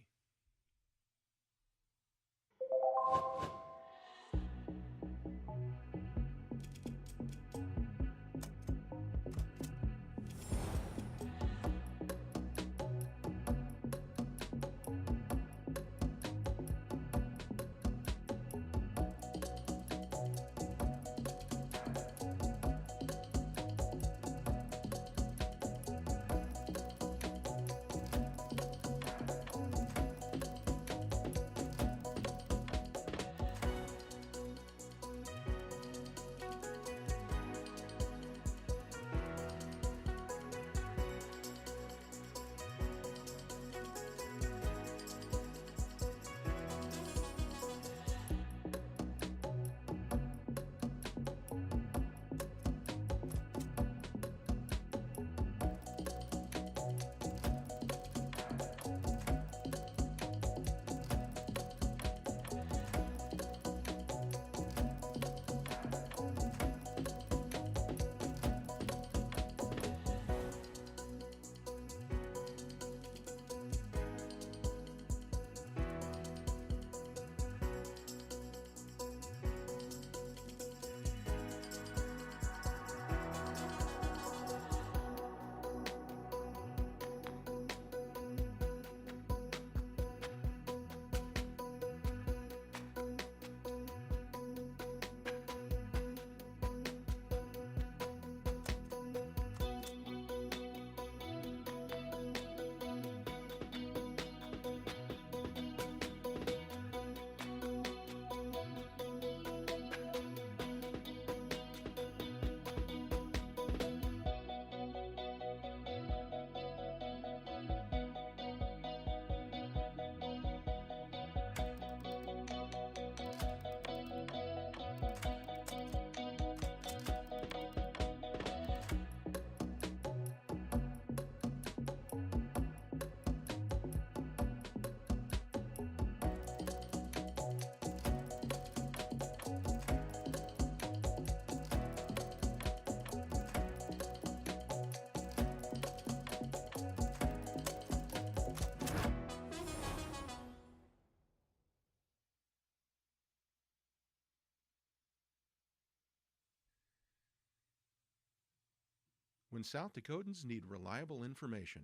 When South Dakotans need reliable information,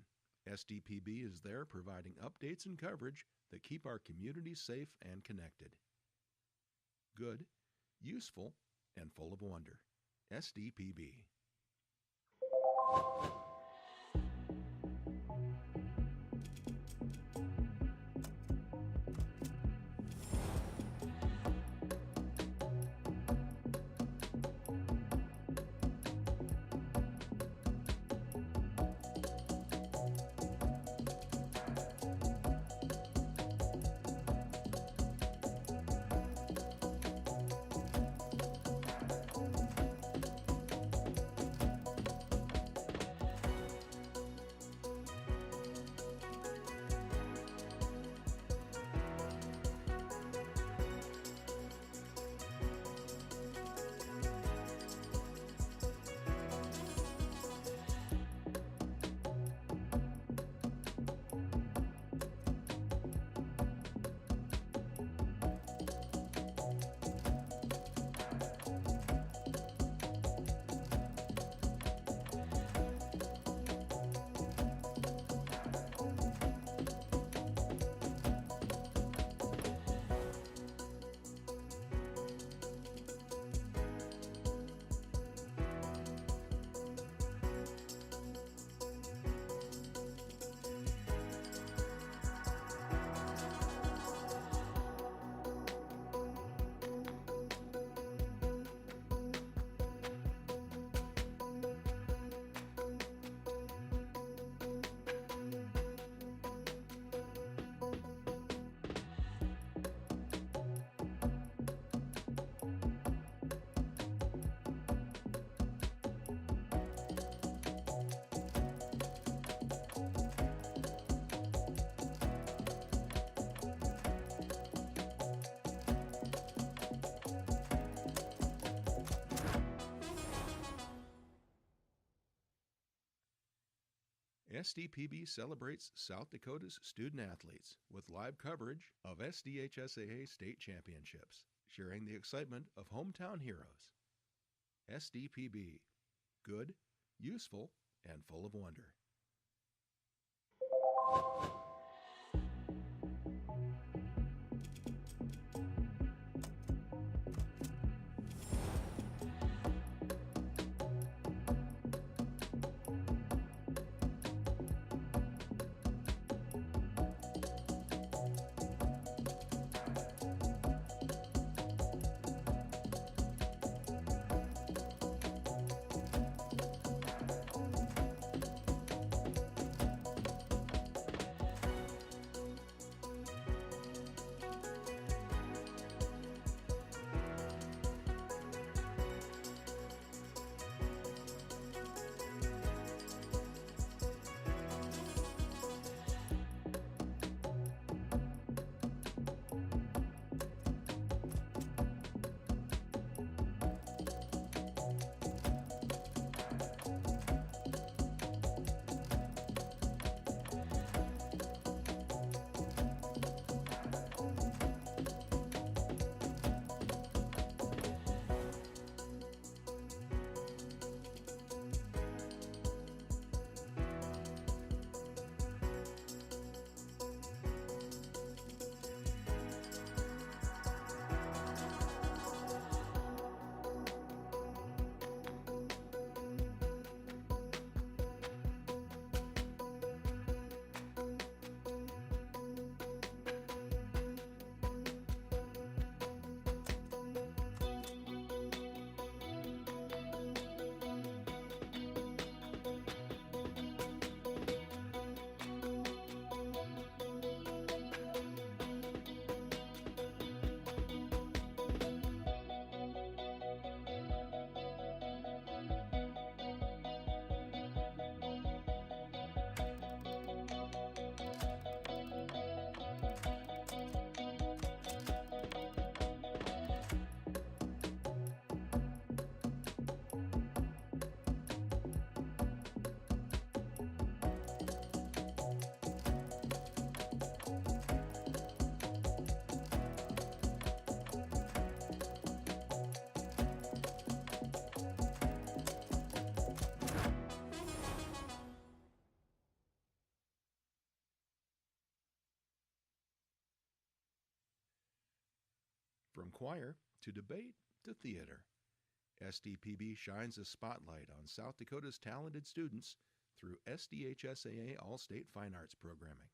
SDPB is there providing updates and coverage that keep our communities safe and connected. Good, useful, and full of wonder. SDPB. SDPB celebrates South Dakota's student athletes with live coverage of SDHSAA state championships, sharing the excitement of hometown heroes. SDPB. Good, useful, and full of wonder. choir to debate to theater. SDPB shines a spotlight on South Dakota's talented students through SDHSAA All-State Fine Arts programming.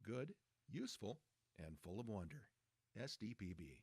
Good, useful, and full of wonder. SDPB.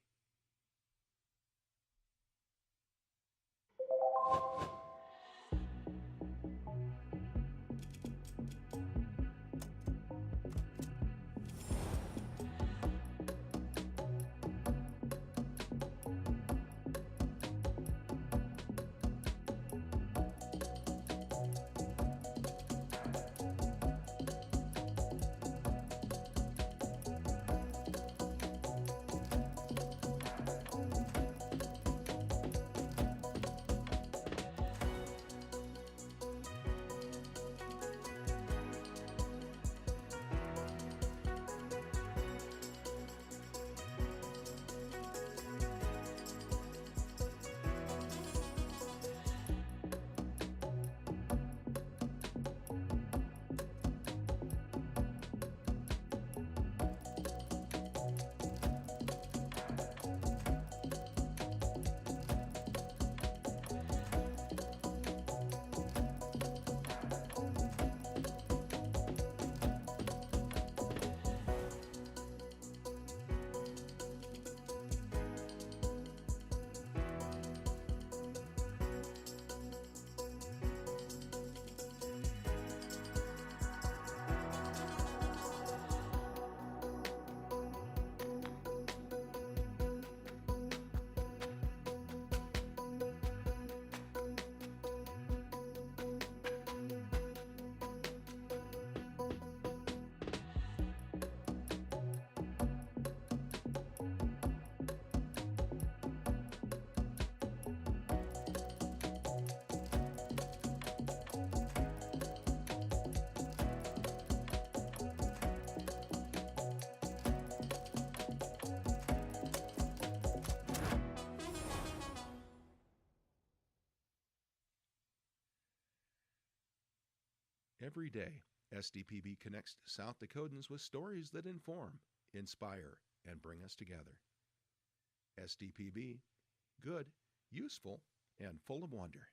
Every day, SDPB connects South Dakotans with stories that inform, inspire, and bring us together. SDPB, good, useful, and full of wonder.